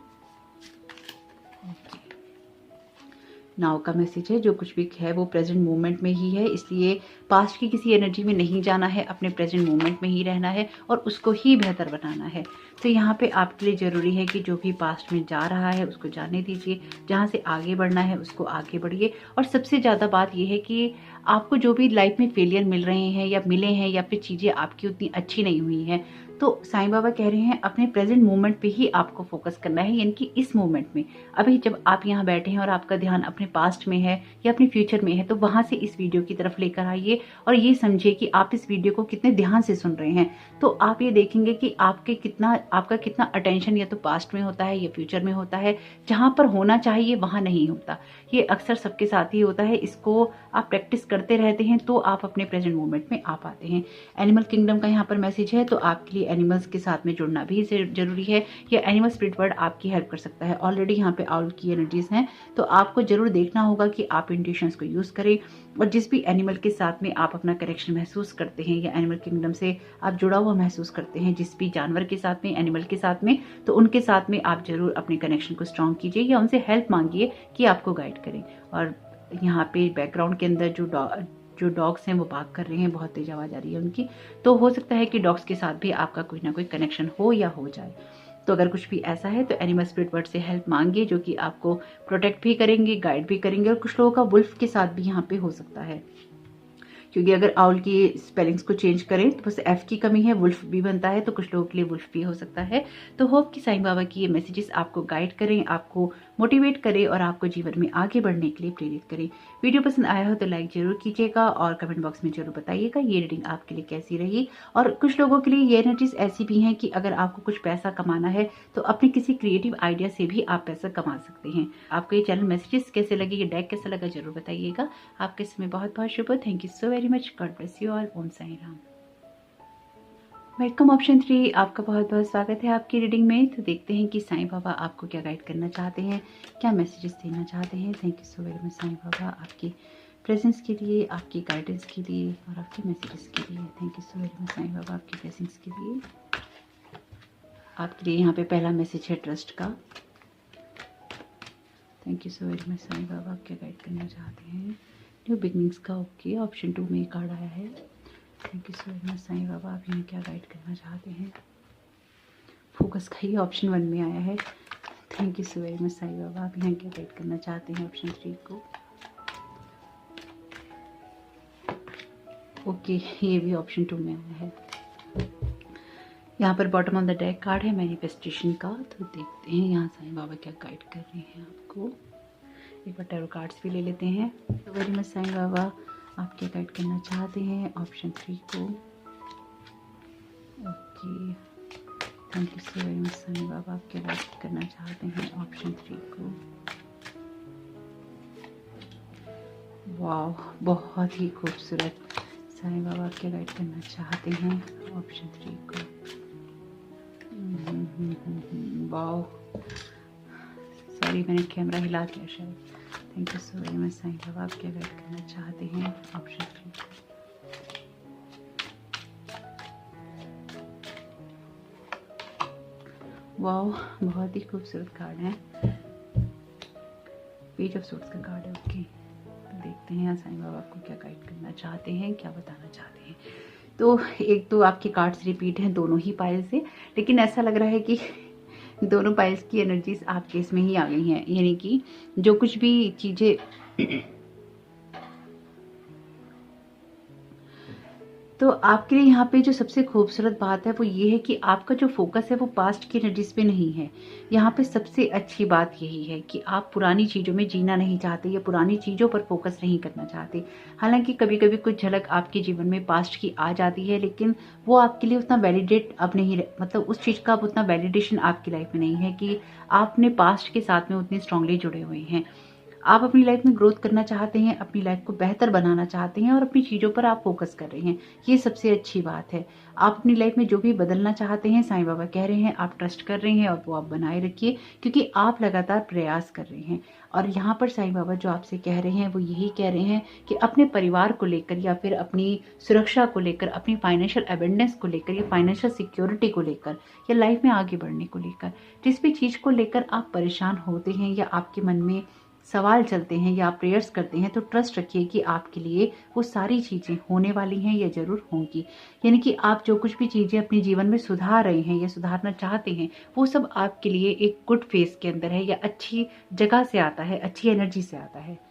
नाउ का मैसेज है, जो कुछ भी है वो प्रेजेंट मोमेंट में ही है, इसलिए पास्ट की किसी एनर्जी में नहीं जाना है, अपने प्रेजेंट मोमेंट में ही रहना है और उसको ही बेहतर बनाना है। तो यहाँ पे आपके लिए ज़रूरी है कि जो भी पास्ट में जा रहा है उसको जाने दीजिए, जहाँ से आगे बढ़ना है उसको आगे बढ़िए। और सबसे ज़्यादा बात यह है कि आपको जो भी लाइफ में फेलियर मिल रहे हैं या मिले हैं या फिर चीज़ें आपकी उतनी अच्छी नहीं हुई हैं, तो साईं बाबा कह रहे हैं अपने प्रेजेंट मोमेंट पे ही आपको फोकस करना है। यानी कि इस मोमेंट में, अभी जब आप यहाँ बैठे हैं और आपका ध्यान अपने पास्ट में है या अपने फ्यूचर में है, तो वहां से इस वीडियो की तरफ लेकर आइए और ये समझिए कि आप इस वीडियो को कितने ध्यान से सुन रहे हैं। तो आप ये देखेंगे कि आपका कितना अटेंशन या तो पास्ट में होता है या फ्यूचर में होता है। जहां पर होना चाहिए वहां नहीं होता। ये अक्सर सबके साथ ही होता है। इसको आप प्रैक्टिस करते रहते हैं तो आप अपने प्रेजेंट मोमेंट में आ पाते हैं। एनिमल किंगडम का यहाँ पर मैसेज है, तो आपके लिए एनिमल्स के साथ में जुड़ना भी जरूरी है। या एनिमल स्पिरिट वर्ल्ड आपकी हेल्प कर सकता है। ऑलरेडी यहाँ पे आउल की एनर्जीज हैं, तो आपको जरूर देखना होगा कि आप इंट्यूशंस को यूज करें। और जिस भी एनिमल के साथ में आप अपना कनेक्शन महसूस करते हैं या एनिमल किंगडम से आप जुड़ा हुआ महसूस करते हैं, जिस भी जानवर के साथ में, एनिमल के साथ में, तो उनके साथ में आप जरूर अपने कनेक्शन को स्ट्रॉन्ग कीजिए या उनसे हेल्प मांगिए कि आपको गाइड करें। और यहाँ पे बैकग्राउंड के अंदर जो डॉग्स हैं वो बाग कर रहे हैं, बहुत तेज आवाज आ रही है उनकी। तो हो सकता है कि डॉग्स के साथ भी आपका कोई ना कोई कनेक्शन हो या हो जाए। तो अगर कुछ भी ऐसा है तो एनिमल स्पिरिट वर्ल्ड से हेल्प मांगिए, जो कि आपको प्रोटेक्ट भी करेंगे, गाइड भी करेंगे। और कुछ लोगों का वुल्फ के साथ भी यहाँ पे हो सकता है, क्योंकि अगर आउल की स्पेलिंग्स को चेंज करें तो बस एफ की कमी है, वुल्फ भी बनता है, तो कुछ लोगों के लिए वुल्फ भी हो सकता है। तो होप कि साईं बाबा की ये मैसेजेस आपको गाइड करें, आपको मोटिवेट करें और आपको जीवन में आगे बढ़ने के लिए प्रेरित करें। वीडियो पसंद आया हो तो लाइक जरूर कीजिएगा और कमेंट बॉक्स में जरूर बताइएगा ये रीडिंग आपके लिए कैसी रही। और कुछ लोगों के लिए ये एनर्जीज ऐसी भी हैं कि अगर आपको कुछ पैसा कमाना है तो अपने किसी क्रिएटिव आइडिया से भी आप पैसा कमा सकते हैं। आपको ये चैनल मैसेजेस कैसे लगे, ये डेक कैसा लगा जरूर बताइएगा। आपके समय बहुत बहुत शुभ। Thank you so very much. God bless you all. Om Sai Ram. Welcome option 3, आपका बहुत बहुत स्वागत है आपकी रीडिंग में। तो देखते हैं कि साईं बाबा आपको क्या गाइड करना चाहते हैं, क्या मैसेजेस देना चाहते हैं। Thank you so very much Sai Baba आपकी प्रेजेंस के लिए, आपकी गाइडेंस के लिए और आपके मैसेजेस के लिए। Thank you so very much Sai Baba आपकी ब्लेसिंग्स के लिए। आपके लिए यहाँ पे पहला मैसेज है ट्रस्ट का। Thank you so very much Sai Baba, आप क्या गाइड करना चाहते हैं। न्यू बिगनिंग्स का ओके, ऑप्शन 2 में कार्ड आया है। Thank you so very much Sai Baba, आप यहाँ क्या गाइड करना चाहते हैं। फोकस का ही ऑप्शन 1 में आया है। Thank you so very much Sai Baba, आप यहाँ क्या गाइड करना चाहते हैं ऑप्शन 3 को। ओके, ये भी ऑप्शन 2 में आया है। यहाँ पर bottom of the deck card है मैनिफेस्टेशन का। तो देखते हैं यहाँ साईं बाबा क्या गाइड कर रहे हैं आपको। एक बार टैरो कार्ड्स भी ले लेते हैं। तो वेरी मच साईं बाबा, आप क्या गाइड करना चाहते हैं ऑप्शन 3 को। Okay, thank you so very much Sai Baba, आप क्या गाइड करना चाहते हैं ऑप्शन 3 को। वाह, बहुत ही खूबसूरत। साईं बाबा क्या गाइड करना चाहते हैं ऑप्शन 3 को। वाओ, सॉरी मैंने कैमरा हिला दिया शायद। Thank you so very much Sai Baba, आप क्या गाइड करना चाहते हैं ऑप्शन 3 को। वाओ, बहुत ही खूबसूरत कार्ड है, पेज ऑफ सोर्ड्स का कार्ड है। ओके, देखते हैं यहाँ साईं बाबा आपको क्या गाइड करना चाहते हैं, क्या बताना चाहते हैं। तो एक तो आपके कार्ड्स रिपीट हैं दोनों ही पाइल से, लेकिन ऐसा लग रहा है कि दोनों पाइल्स की एनर्जीज आपके इसमें ही आ गई हैं, यानी कि जो कुछ भी चीज़ें तो आपके लिए यहाँ पे जो सबसे खूबसूरत बात है वो ये है कि आपका जो फोकस है वो पास्ट की एनर्जीज पे नहीं है। यहाँ पे सबसे अच्छी बात यही है कि आप पुरानी चीज़ों में जीना नहीं चाहते या पुरानी चीज़ों पर फोकस नहीं करना चाहते। हालांकि कभी कभी कुछ झलक आपके जीवन में पास्ट की आ जाती है, लेकिन वो आपके लिए उतना वैलिडेट अब नहीं, मतलब उस चीज़ का अब उतना वैलिडेशन आपकी लाइफ में नहीं है कि आप अपने पास्ट के साथ में उतने स्ट्रांगली जुड़े हुए हैं। आप अपनी लाइफ में ग्रोथ करना चाहते हैं, अपनी लाइफ को बेहतर बनाना चाहते हैं और अपनी चीज़ों पर आप फोकस कर रहे हैं। ये सबसे अच्छी बात है। आप अपनी लाइफ में जो भी बदलना चाहते हैं, साईं बाबा कह रहे हैं आप ट्रस्ट कर रहे हैं और वो आप बनाए रखिए, क्योंकि आप लगातार प्रयास कर रहे हैं। और यहाँ पर साईं बाबा जो आपसे कह रहे हैं वो यही कह रहे हैं कि अपने परिवार को लेकर या फिर अपनी सुरक्षा को लेकर, अपनी फाइनेंशियल अबेंडेंस को लेकर या फाइनेंशियल सिक्योरिटी को लेकर या लाइफ में आगे बढ़ने को लेकर, जिस भी चीज़ को लेकर आप परेशान होते हैं या आपके मन में सवाल चलते हैं या आप प्रेयर्स करते हैं, तो ट्रस्ट रखिए कि आपके लिए वो सारी चीज़ें होने वाली हैं या ज़रूर होंगी। यानी कि आप जो कुछ भी चीज़ें अपने जीवन में सुधार रहे हैं या सुधारना चाहते हैं, वो सब आपके लिए एक गुड फेस के अंदर है या अच्छी जगह से आता है, अच्छी एनर्जी से आता है।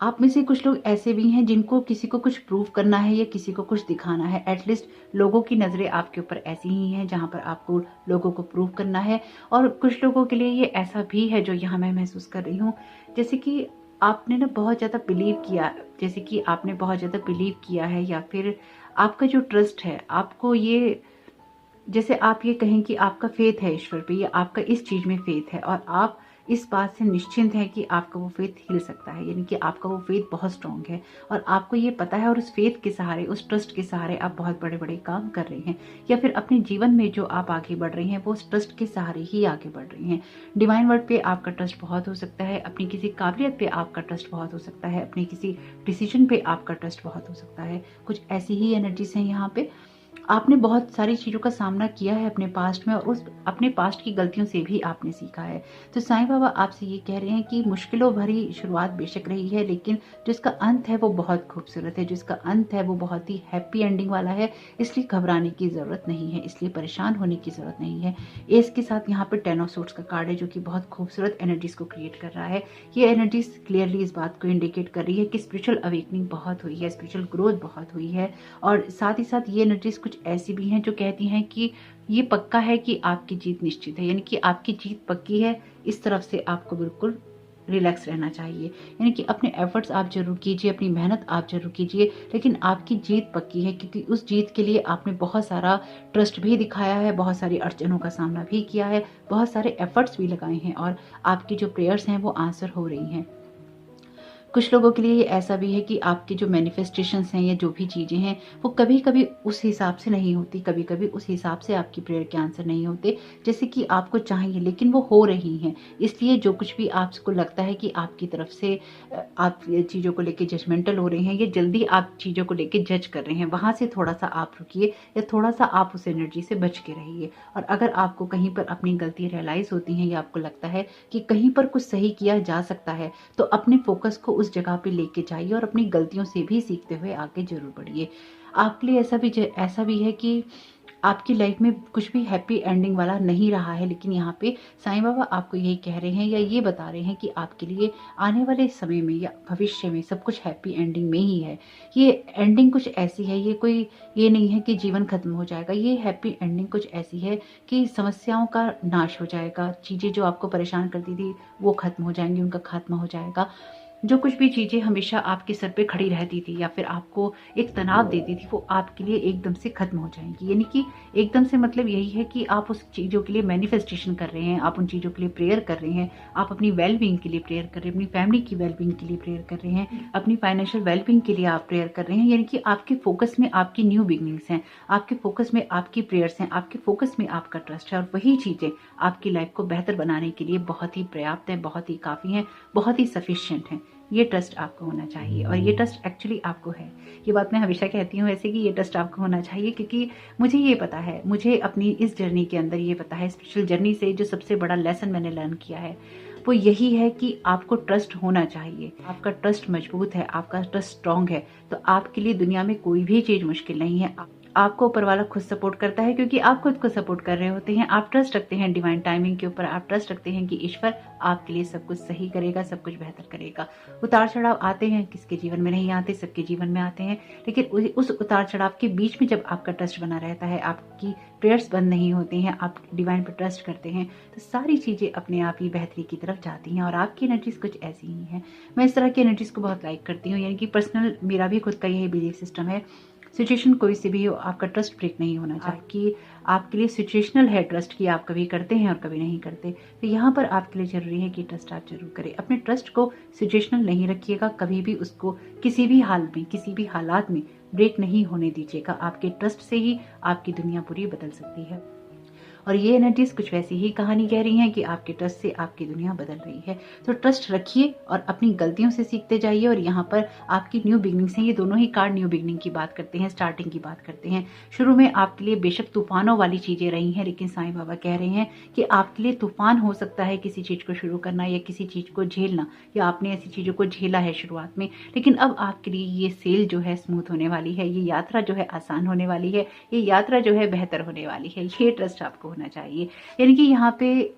आप में से कुछ लोग ऐसे भी हैं जिनको किसी को कुछ प्रूव करना है या किसी को कुछ दिखाना है। एटलीस्ट लोगों की नज़रें आपके ऊपर ऐसी ही हैं जहाँ पर आपको लोगों को प्रूव करना है। और कुछ लोगों के लिए ये ऐसा भी है जो यहाँ मैं महसूस कर रही हूँ, जैसे कि आपने ना बहुत ज़्यादा बिलीव किया, जैसे कि आपने बहुत ज़्यादा बिलीव किया है या फिर आपका जो ट्रस्ट है, आपको ये, जैसे आप ये कहें कि आपका फेथ है ईश्वर पे या आपका इस चीज़ में फेथ है और आप इस बात से निश्चिंत हैं कि आपका वो फेथ हिल सकता है, यानी कि आपका वो फेथ बहुत स्ट्रांग है और आपको ये पता है और उस फेथ के सहारे, उस ट्रस्ट के सहारे आप बहुत बड़े बड़े काम कर रहे हैं या फिर अपने जीवन में जो आप आगे बढ़ रहे हैं वो उस ट्रस्ट के सहारे ही आगे बढ़ रहे हैं। डिवाइन वर्ड पे आपका ट्रस्ट बहुत हो सकता है, अपनी किसी काबिलियत पे आपका ट्रस्ट बहुत हो सकता है, अपने किसी डिसीजन पे आपका ट्रस्ट बहुत हो सकता है। कुछ ऐसी ही एनर्जीज हैं यहाँ पे। आपने बहुत सारी चीज़ों का सामना किया है अपने पास्ट में और उस अपने पास्ट की गलतियों से भी आपने सीखा है। तो साईं बाबा आपसे ये कह रहे हैं कि मुश्किलों भरी शुरुआत बेशक रही है, लेकिन जो इसका अंत है वो बहुत खूबसूरत है, जो इसका अंत है वो बहुत ही हैप्पी एंडिंग वाला है। इसलिए घबराने की ज़रूरत नहीं है, इसलिए परेशान होने की ज़रूरत नहीं है। एस के साथ यहाँ पर 10 ऑफ सोर्ड्स का कार्ड है जो कि बहुत खूबसूरत एनर्जीज को क्रिएट कर रहा है। ये एनर्जीज क्लियरली इस बात को इंडिकेट कर रही है कि स्पिरिचुअल अवेकनिंग बहुत हुई है, स्पिरिचुअल ग्रोथ बहुत हुई है। और साथ ही साथ ये एनर्जीज कुछ ऐसी भी हैं जो कहती हैं कि ये पक्का है कि आपकी जीत निश्चित है, यानी कि आपकी जीत पक्की है। इस तरफ से आपको बिल्कुल रिलैक्स रहना चाहिए, यानी कि अपने एफर्ट्स आप जरूर कीजिए, अपनी मेहनत आप जरूर कीजिए, लेकिन आपकी जीत पक्की है क्योंकि उस जीत के लिए आपने बहुत सारा ट्रस्ट भी दिखाया है, बहुत सारी अड़चनों का सामना भी किया है, बहुत सारे एफर्ट्स भी लगाए हैं और आपकी जो प्रेयर्स हैं वो आंसर हो रही हैं। कुछ लोगों के लिए ये ऐसा भी है कि आपकी जो मैनिफेस्टेशंस हैं या जो भी चीज़ें हैं वो कभी कभी उस हिसाब से नहीं होती, कभी कभी उस हिसाब से आपकी प्रेयर के आंसर नहीं होते जैसे कि आपको चाहिए, लेकिन वो हो रही हैं। इसलिए जो कुछ भी आपको लगता है कि आपकी तरफ से आप ये चीज़ों को लेके जजमेंटल हो रहे हैं या जल्दी आप चीज़ों को लेके जज कर रहे हैं, वहाँ से थोड़ा सा आप रुकिए या थोड़ा सा आप उस एनर्जी से बच के रहिए। और अगर आपको कहीं पर अपनी गलती रियलाइज़ होती हैं या आपको लगता है कि कहीं पर कुछ सही किया जा सकता है, तो अपने फोकस को उस जगह पे लेके जाइए और अपनी गलतियों से भी सीखते हुए आगे जरूर बढ़िए। आपके लिए ऐसा भी है कि आपकी लाइफ में कुछ भी हैप्पी एंडिंग वाला नहीं रहा है, लेकिन यहाँ पे साईं बाबा आपको यही कह रहे हैं या ये बता रहे हैं कि आपके लिए आने वाले समय में या भविष्य में सब कुछ हैप्पी एंडिंग में ही है। ये एंडिंग कुछ ऐसी है, ये नहीं है कि जीवन खत्म हो जाएगा, ये हैप्पी एंडिंग कुछ ऐसी है कि समस्याओं का नाश हो जाएगा, चीज़ें जो आपको परेशान करती थी वो खत्म हो जाएंगी, उनका खात्मा हो जाएगा। जो कुछ भी चीज़ें हमेशा आपके सर पे खड़ी रहती थी या फिर आपको एक तनाव देती थी, वो आपके लिए एकदम से खत्म हो जाएंगी। यानी कि एकदम से मतलब यही है कि आप उस चीज़ों के लिए मैनिफेस्टेशन कर रहे हैं, आप उन चीज़ों के लिए प्रेयर कर रहे हैं, आप अपनी वेलबींग के लिए प्रेयर कर रहे हैं, अपनी फैमिली की वेलबींग के लिए प्रेयर कर रहे हैं, अपनी फाइनेंशियल वेलबींग के लिए आप प्रेयर कर रहे हैं। यानी कि आपके फोकस में आपकी न्यू बिगनिंग्स हैं, आपके फोकस में आपकी प्रेयर्स हैं, आपके फोकस में आपका ट्रस्ट है, और वही चीज़ें आपकी लाइफ को बेहतर बनाने के लिए बहुत ही पर्याप्त हैं, बहुत ही काफ़ी हैं, बहुत ही सफिशिएंट हैं। ये ट्रस्ट आपको होना चाहिए, और ये ट्रस्ट एक्चुअली आपको है। ये बात मैं हमेशा कहती हूँ ऐसे कि ये ट्रस्ट आपको होना चाहिए, क्योंकि मुझे ये पता है, मुझे अपनी इस जर्नी के अंदर ये पता है, स्पिरिचुअल जर्नी से जो सबसे बड़ा लेसन मैंने लर्न किया है वो यही है कि आपको ट्रस्ट होना चाहिए। आपका ट्रस्ट मजबूत है, आपका ट्रस्ट स्ट्रांग है, तो आपके लिए दुनिया में कोई भी चीज़ मुश्किल नहीं है। आपको ऊपर वाला खुद सपोर्ट करता है, क्योंकि आप खुद को सपोर्ट कर रहे होते हैं। आप ट्रस्ट रखते हैं डिवाइन टाइमिंग के ऊपर, आप ट्रस्ट रखते हैं कि ईश्वर आपके लिए सब कुछ सही करेगा, सब कुछ बेहतर करेगा। उतार चढ़ाव आते हैं, किसके जीवन में नहीं आते, सबके जीवन में आते हैं, लेकिन उस उतार चढ़ाव के बीच में जब आपका ट्रस्ट बना रहता है, आपकी प्रेयर्स बंद नहीं होती हैं, आप डिवाइन पर ट्रस्ट करते हैं, तो सारी चीज़ें अपने आप ही बेहतरी की तरफ जाती हैं। और आपकी एनर्जीज कुछ ऐसी ही हैं। मैं इस तरह की एनर्जीज को बहुत लाइक करती हूँ। यानी कि पर्सनल मेरा भी खुद का यही बिलीफ सिस्टम है, सिचुएशन कोई सी भी हो, आपका ट्रस्ट ब्रेक नहीं होना चाहिए। कि आपके लिए सिचुएशनल है ट्रस्ट, कि आप कभी करते हैं और कभी नहीं करते, तो यहाँ पर आपके लिए जरूरी है कि ट्रस्ट आप जरूर करें। अपने ट्रस्ट को सिचुएशनल नहीं रखिएगा, कभी भी उसको किसी भी हाल में, किसी भी हालात में ब्रेक नहीं होने दीजिएगा। आपके ट्रस्ट से ही आपकी दुनिया पूरी बदल सकती है। और ये एनर्जीज कुछ वैसी ही कहानी कह रही हैं कि आपके ट्रस्ट से आपकी दुनिया बदल रही है। तो ट्रस्ट रखिए और अपनी गलतियों से सीखते जाइए। और यहाँ पर आपकी न्यू बिगनिंग्स हैं। ये दोनों ही कार्ड न्यू बिगनिंग की बात करते हैं, स्टार्टिंग की बात करते हैं। शुरू में आपके लिए बेशक तूफानों वाली चीजें रही हैं, लेकिन साईं बाबा कह रहे हैं कि आपके लिए तूफान हो सकता है किसी चीज को शुरू करना या किसी चीज को झेलना, या आपने ऐसी चीजों को झेला है शुरुआत में, लेकिन अब आपके लिए ये सेल जो है स्मूथ होने वाली है, ये यात्रा जो है आसान होने वाली है, ये यात्रा जो है बेहतर होने वाली है। ये ट्रस्ट आपको होना चाहिए। यानी कि यहाँ पे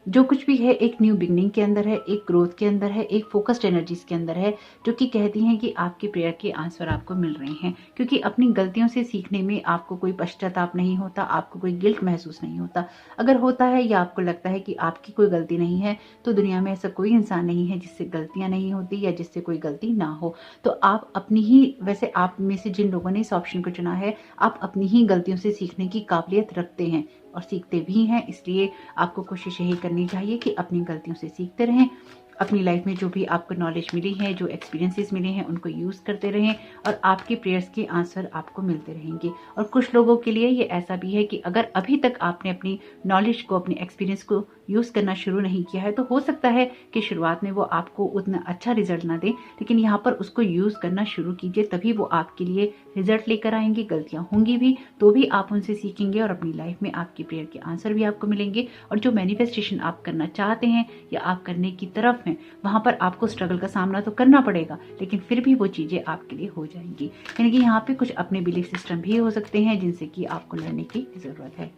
जो कुछ भी है एक न्यू बिगनिंग के अंदर है, एक ग्रोथ के अंदर है, एक फोकस्ड एनर्जीज के अंदर है, जो कि कहती हैं कि आपकी प्रेयर के आंसर आपको मिल रहे हैं। क्योंकि अपनी गलतियों से सीखने में आपको कोई पश्चाताप नहीं होता, आपको कोई गिल्ट महसूस नहीं होता। अगर होता है या आपको लगता है कि आपकी कोई गलती नहीं है, तो दुनिया में ऐसा कोई इंसान नहीं है जिससे गलतियां नहीं होती या जिससे कोई गलती ना हो। तो आप अपनी ही, वैसे आप में से जिन लोगों ने इस ऑप्शन को चुना है, आप अपनी ही गलतियों से सीखने की काबिलियत रखते हैं और सीखते भी हैं। इसलिए आपको कोशिश यही करनी चाहिए कि अपनी गलतियों से सीखते रहें, अपनी लाइफ में जो भी आपको नॉलेज मिली है, जो एक्सपीरियंसेस मिले हैं, उनको यूज़ करते रहें, और आपके प्रेयर्स के आंसर आपको मिलते रहेंगे। और कुछ लोगों के लिए ये ऐसा भी है कि अगर अभी तक आपने अपनी नॉलेज को, अपने एक्सपीरियंस को यूज़ करना शुरू नहीं किया है, तो हो सकता है कि शुरुआत में वो आपको उतना अच्छा रिजल्ट ना दे, लेकिन यहाँ पर उसको यूज़ करना शुरू कीजिए, तभी वो आपके लिए रिजल्ट लेकर आएंगे। गलतियाँ होंगी भी तो भी आप उनसे सीखेंगे, और अपनी लाइफ में आपकी प्रेयर के आंसर भी आपको मिलेंगे। और जो मैनिफेस्टेशन आप करना चाहते हैं या आप करने की तरफ हैं, वहां पर आपको स्ट्रगल का सामना तो करना पड़ेगा, लेकिन फिर भी वो चीजें आपके लिए हो जाएंगी। यानी कि यहाँ पे कुछ अपने बिलीफ सिस्टम भी हो सकते हैं जिनसे कि आपको लड़ने की जरूरत है।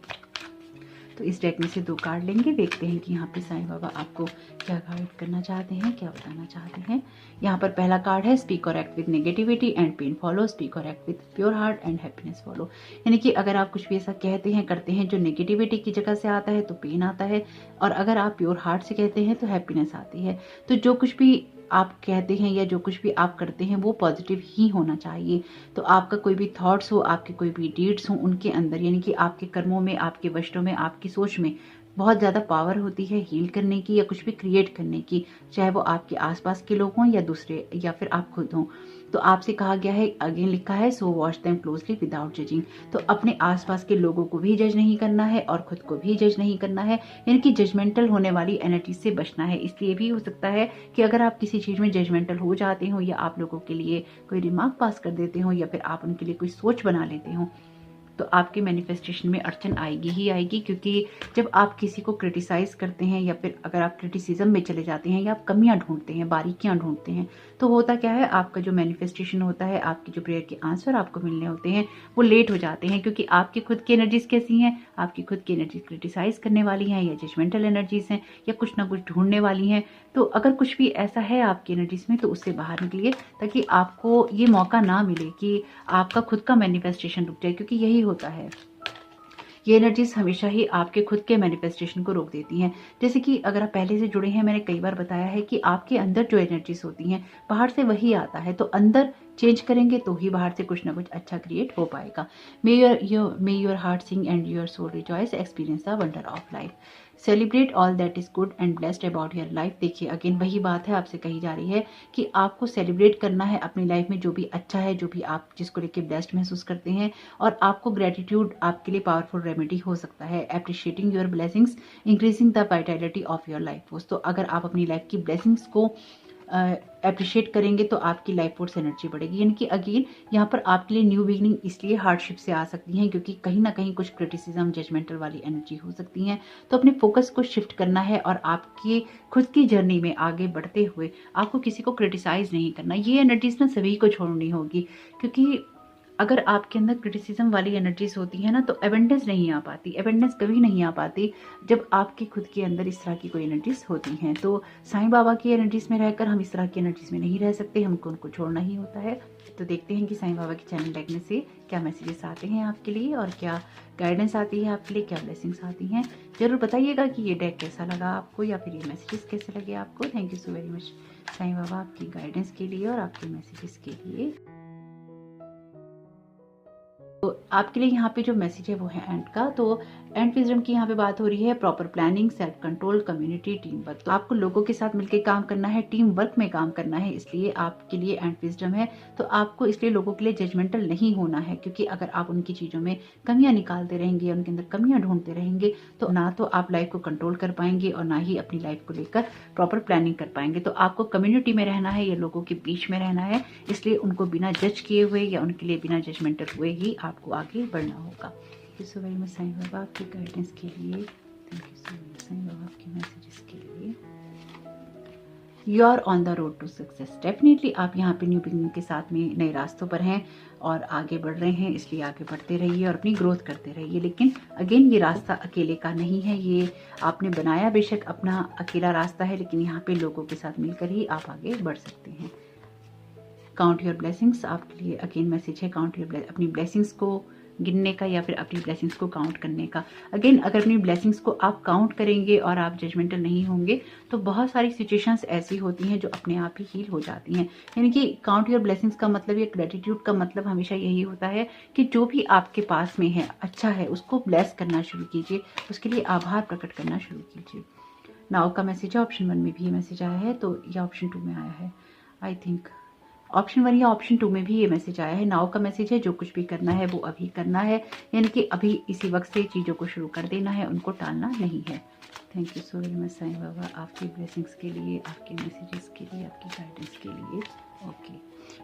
तो इस डेक में से 2 कार्ड लेंगे, देखते हैं कि यहाँ पे साईं बाबा आपको क्या गाइड करना चाहते हैं, क्या बताना चाहते हैं। यहाँ पर पहला कार्ड है speak or act with negativity and pain follow, speak or act with pure heart and happiness follow. यानी कि अगर आप कुछ भी ऐसा कहते हैं, करते हैं जो नेगेटिविटी की जगह से आता है, तो पेन आता है, और अगर आप प्योर हार्ट से कहते हैं तो हैप्पीनेस आती है। तो जो कुछ भी आप कहते हैं या जो कुछ भी आप करते हैं वो पॉजिटिव ही होना चाहिए। तो आपका कोई भी थॉट्स हो, आपके कोई भी डीड्स हो, उनके अंदर, यानी कि आपके कर्मों में, आपके वचनों में, आपकी सोच में बहुत ज़्यादा पावर होती है हील करने की या कुछ भी क्रिएट करने की, चाहे वो आपके आसपास के लोग हों या दूसरे, या फिर आप खुद हों। तो आपसे कहा गया है, अगेन लिखा है, so watch them closely without judging. तो अपने आसपास के लोगों को भी जज नहीं करना है और खुद को भी जज नहीं करना है, यानी कि जजमेंटल होने वाली एनर्जी से बचना है। इसलिए भी हो सकता है कि अगर आप किसी चीज़ में जजमेंटल हो जाते हो, या आप लोगों के लिए कोई रिमार्क पास कर देते हो, या फिर आप उनके लिए कोई सोच बना लेते हो, तो आपके मैनिफेस्टेशन में अड़चन आएगी ही आएगी। क्योंकि जब आप किसी को क्रिटिसाइज करते हैं, या फिर अगर आप क्रिटिसिज्म में चले जाते हैं, या आप कमियां ढूंढते हैं, बारीकियां ढूंढते हैं, तो होता क्या है, आपका जो मैनिफेस्टेशन होता है, आपकी जो प्रेयर के आंसर आपको मिलने होते हैं, वो लेट हो जाते हैं। क्योंकि आपकी खुद की एनर्जीज कैसी हैं, आपकी खुद की एनर्जीज क्रिटिसाइज करने वाली हैं, या जजमेंटल एनर्जीज हैं, या कुछ ना कुछ ढूंढने वाली हैं। तो अगर कुछ भी ऐसा है आपकी एनर्जीज में, तो उससे बाहर निकलिए, ताकि आपको ये मौका ना मिले कि आपका खुद का मैनिफेस्टेशन रुक जाए। क्योंकि यही होता है, ये एनर्जीज हमेशा ही आपके खुद के मैनिफेस्टेशन को रोक देती हैं। जैसे कि अगर आप पहले से जुड़े हैं, मैंने कई बार बताया है कि आपके अंदर जो एनर्जीज होती हैं बाहर से वही आता है, तो अंदर चेंज करेंगे तो ही बाहर से कुछ ना कुछ अच्छा क्रिएट हो पाएगा। May your heart sing and your soul rejoice, experience the wonder of life, celebrate all that is good and blessed about your life. देखिए अगेन वही बात है, आपसे कही जा रही है कि आपको सेलिब्रेट करना है अपनी लाइफ में जो भी अच्छा है, जो भी आप जिसको लेके ब्लेस्ड महसूस करते हैं, और आपको ग्रेटिट्यूड आपके लिए पावरफुल रेमेडी हो सकता है। Appreciating your blessings increasing the vitality of your life force. तो अगर आप अपनी लाइफ की ब्लेसिंग्स को अप्रिशिएट करेंगे तो आपकी लाइफ फोर्स एनर्जी बढ़ेगी। यानी कि अगेन यहाँ पर आपके लिए न्यू बिगनिंग इसलिए हार्डशिप से आ सकती हैं क्योंकि कहीं ना कहीं कुछ क्रिटिसिज्म, जजमेंटल वाली एनर्जी हो सकती हैं। तो अपने फोकस को शिफ्ट करना है और आपकी खुद की जर्नी में आगे बढ़ते हुए आपको किसी को क्रिटिसाइज नहीं करना। ये एनर्जीज ना सभी को छोड़नी होगी, क्योंकि अगर आपके अंदर क्रिटिसिज्म वाली एनर्जीज होती है ना तो एबेंडेंस नहीं आ पाती। एबेंडेंस कभी नहीं आ पाती जब आपके खुद के अंदर इस तरह की कोई एनर्जीज होती हैं। तो साईं बाबा की एनर्जीज में रहकर हम इस तरह की एनर्जीज में नहीं रह सकते, हमको उनको छोड़ना ही होता है। तो देखते हैं कि साईं बाबा के चैनल देखने से क्या मैसेजेस आते हैं आपके लिए और क्या गाइडेंस आती है आपके लिए, क्या ब्लेसिंग्स आती हैं। जरूर बताइएगा कि ये डेक कैसा लगा आपको या फिर ये मैसेजेस कैसे लगे आपको। Thank you so very much Sai Baba आपकी गाइडेंस के लिए और आपके मैसेजेस के लिए। तो आपके लिए यहाँ पे जो मैसेज है वो है एंड का। तो एंड विजडम की यहाँ पे बात हो रही है proper planning, self control, community, team work. तो आपको लोगों के साथ मिलकर काम करना है, टीम वर्क में काम करना है, इसलिए आपके लिए एंड विजडम है। तो आपको इसलिए लोगों के लिए जजमेंटल नहीं होना है, क्योंकि अगर आप उनकी चीजों में कमियां निकालते रहेंगे, उनके अंदर कमियां ढूंढते रहेंगे, तो ना तो आप लाइफ को कंट्रोल कर पाएंगे और ना ही अपनी लाइफ को लेकर प्रॉपर प्लानिंग कर पाएंगे। तो आपको कम्युनिटी में रहना है या लोगों के बीच में रहना है, इसलिए उनको बिना जज किए हुए या उनके लिए बिना जजमेंटल हुए ही आपको आगे बढ़ना होगा। Thank you so very much Sai Baba आपके गाइडेंस के लिए। Thank you so much Sai Baba आपके मैसेजेस के लिए। You are on the road to success. Definitely आप यहाँ पे न्यू बिगिनिंग के साथ में नए रास्तों पर हैं और आगे बढ़ रहे हैं, इसलिए आगे बढ़ते रहिए और अपनी ग्रोथ करते रहिए। लेकिन अगेन ये रास्ता अकेले का नहीं है, ये आपने बनाया बेशक अपना अकेला रास्ता है, लेकिन यहाँ पे लोगों के साथ मिलकर ही आप आगे बढ़ सकते हैं। काउंट योर ब्लेसिंग्स आपके लिए अगेन मैसेज है, काउंट योर अपनी ब्लेसिंग्स को गिनने का या फिर अपनी ब्लेसिंग्स को काउंट करने का। अगेन अगर अपनी ब्लेसिंग्स को आप काउंट करेंगे और आप जजमेंटल नहीं होंगे तो बहुत सारी सिचुएशंस ऐसी होती हैं जो अपने आप ही हील हो जाती हैं। यानी कि काउंट योर ब्लेसिंग्स का मतलब या ग्रेटिट्यूड का मतलब हमेशा यही होता है कि जो भी आपके पास में है अच्छा है उसको ब्लेस करना शुरू कीजिए, उसके लिए आभार प्रकट करना शुरू कीजिए। नाउ का मैसेज है, ऑप्शन 1 में भी ये मैसेज आया है, तो यह ऑप्शन 2 में आया है। आई थिंक ऑप्शन 1 या ऑप्शन 2 में भी ये मैसेज आया है। नाउ का मैसेज है, जो कुछ भी करना है वो अभी करना है, यानी कि अभी इसी वक्त से चीज़ों को शुरू कर देना है, उनको टालना नहीं है। Thank you so very much Sai Baba आपकी ब्लेसिंग्स के लिए, आपके मैसेजेस के लिए, आपकी गाइडेंस के लिए। ओके,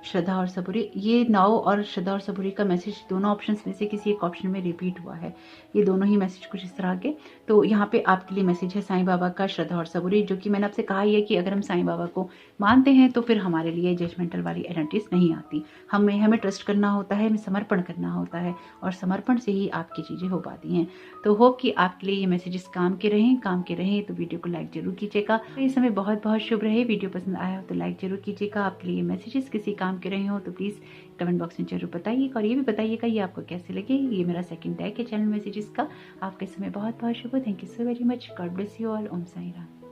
श्रद्धा और सबूरी, ये नाउ और श्रद्धा और सबूरी का मैसेज दोनों ऑप्शंस में से किसी एक ऑप्शन में रिपीट हुआ है। ये दोनों ही मैसेज कुछ इस तरह के। तो यहाँ पे आपके लिए मैसेज है साईं बाबा का श्रद्धा और सबूरी, जो कि मैंने आपसे कहा ही है कि अगर हम साईं बाबा को मानते हैं तो फिर हमारे लिए जजमेंटल वाली एनर्जीज नहीं आती। हमें ट्रस्ट करना होता है, हमें समर्पण करना होता है और समर्पण से ही आपकी चीज़ें हो पाती हैं। तो होप कि आपके लिए ये मैसेजेस काम के रहें। तो वीडियो को लाइक जरूर कीजिएगा। तो ये समय बहुत बहुत शुभ रहे। वीडियो पसंद आया हो तो लाइक जरूर कीजिएगा। आपके लिए मैसेजेस किसी काम के रहे हो तो प्लीज़ कमेंट बॉक्स में जरूर बताइएगा और ये भी बताइएगा ये आपको कैसे लगे। ये मेरा सेकंड डेक है चैनल मैसेजेस का। आपके समय बहुत बहुत शुभ हो। Thank you so very much. God bless you all. Om Sai Ram.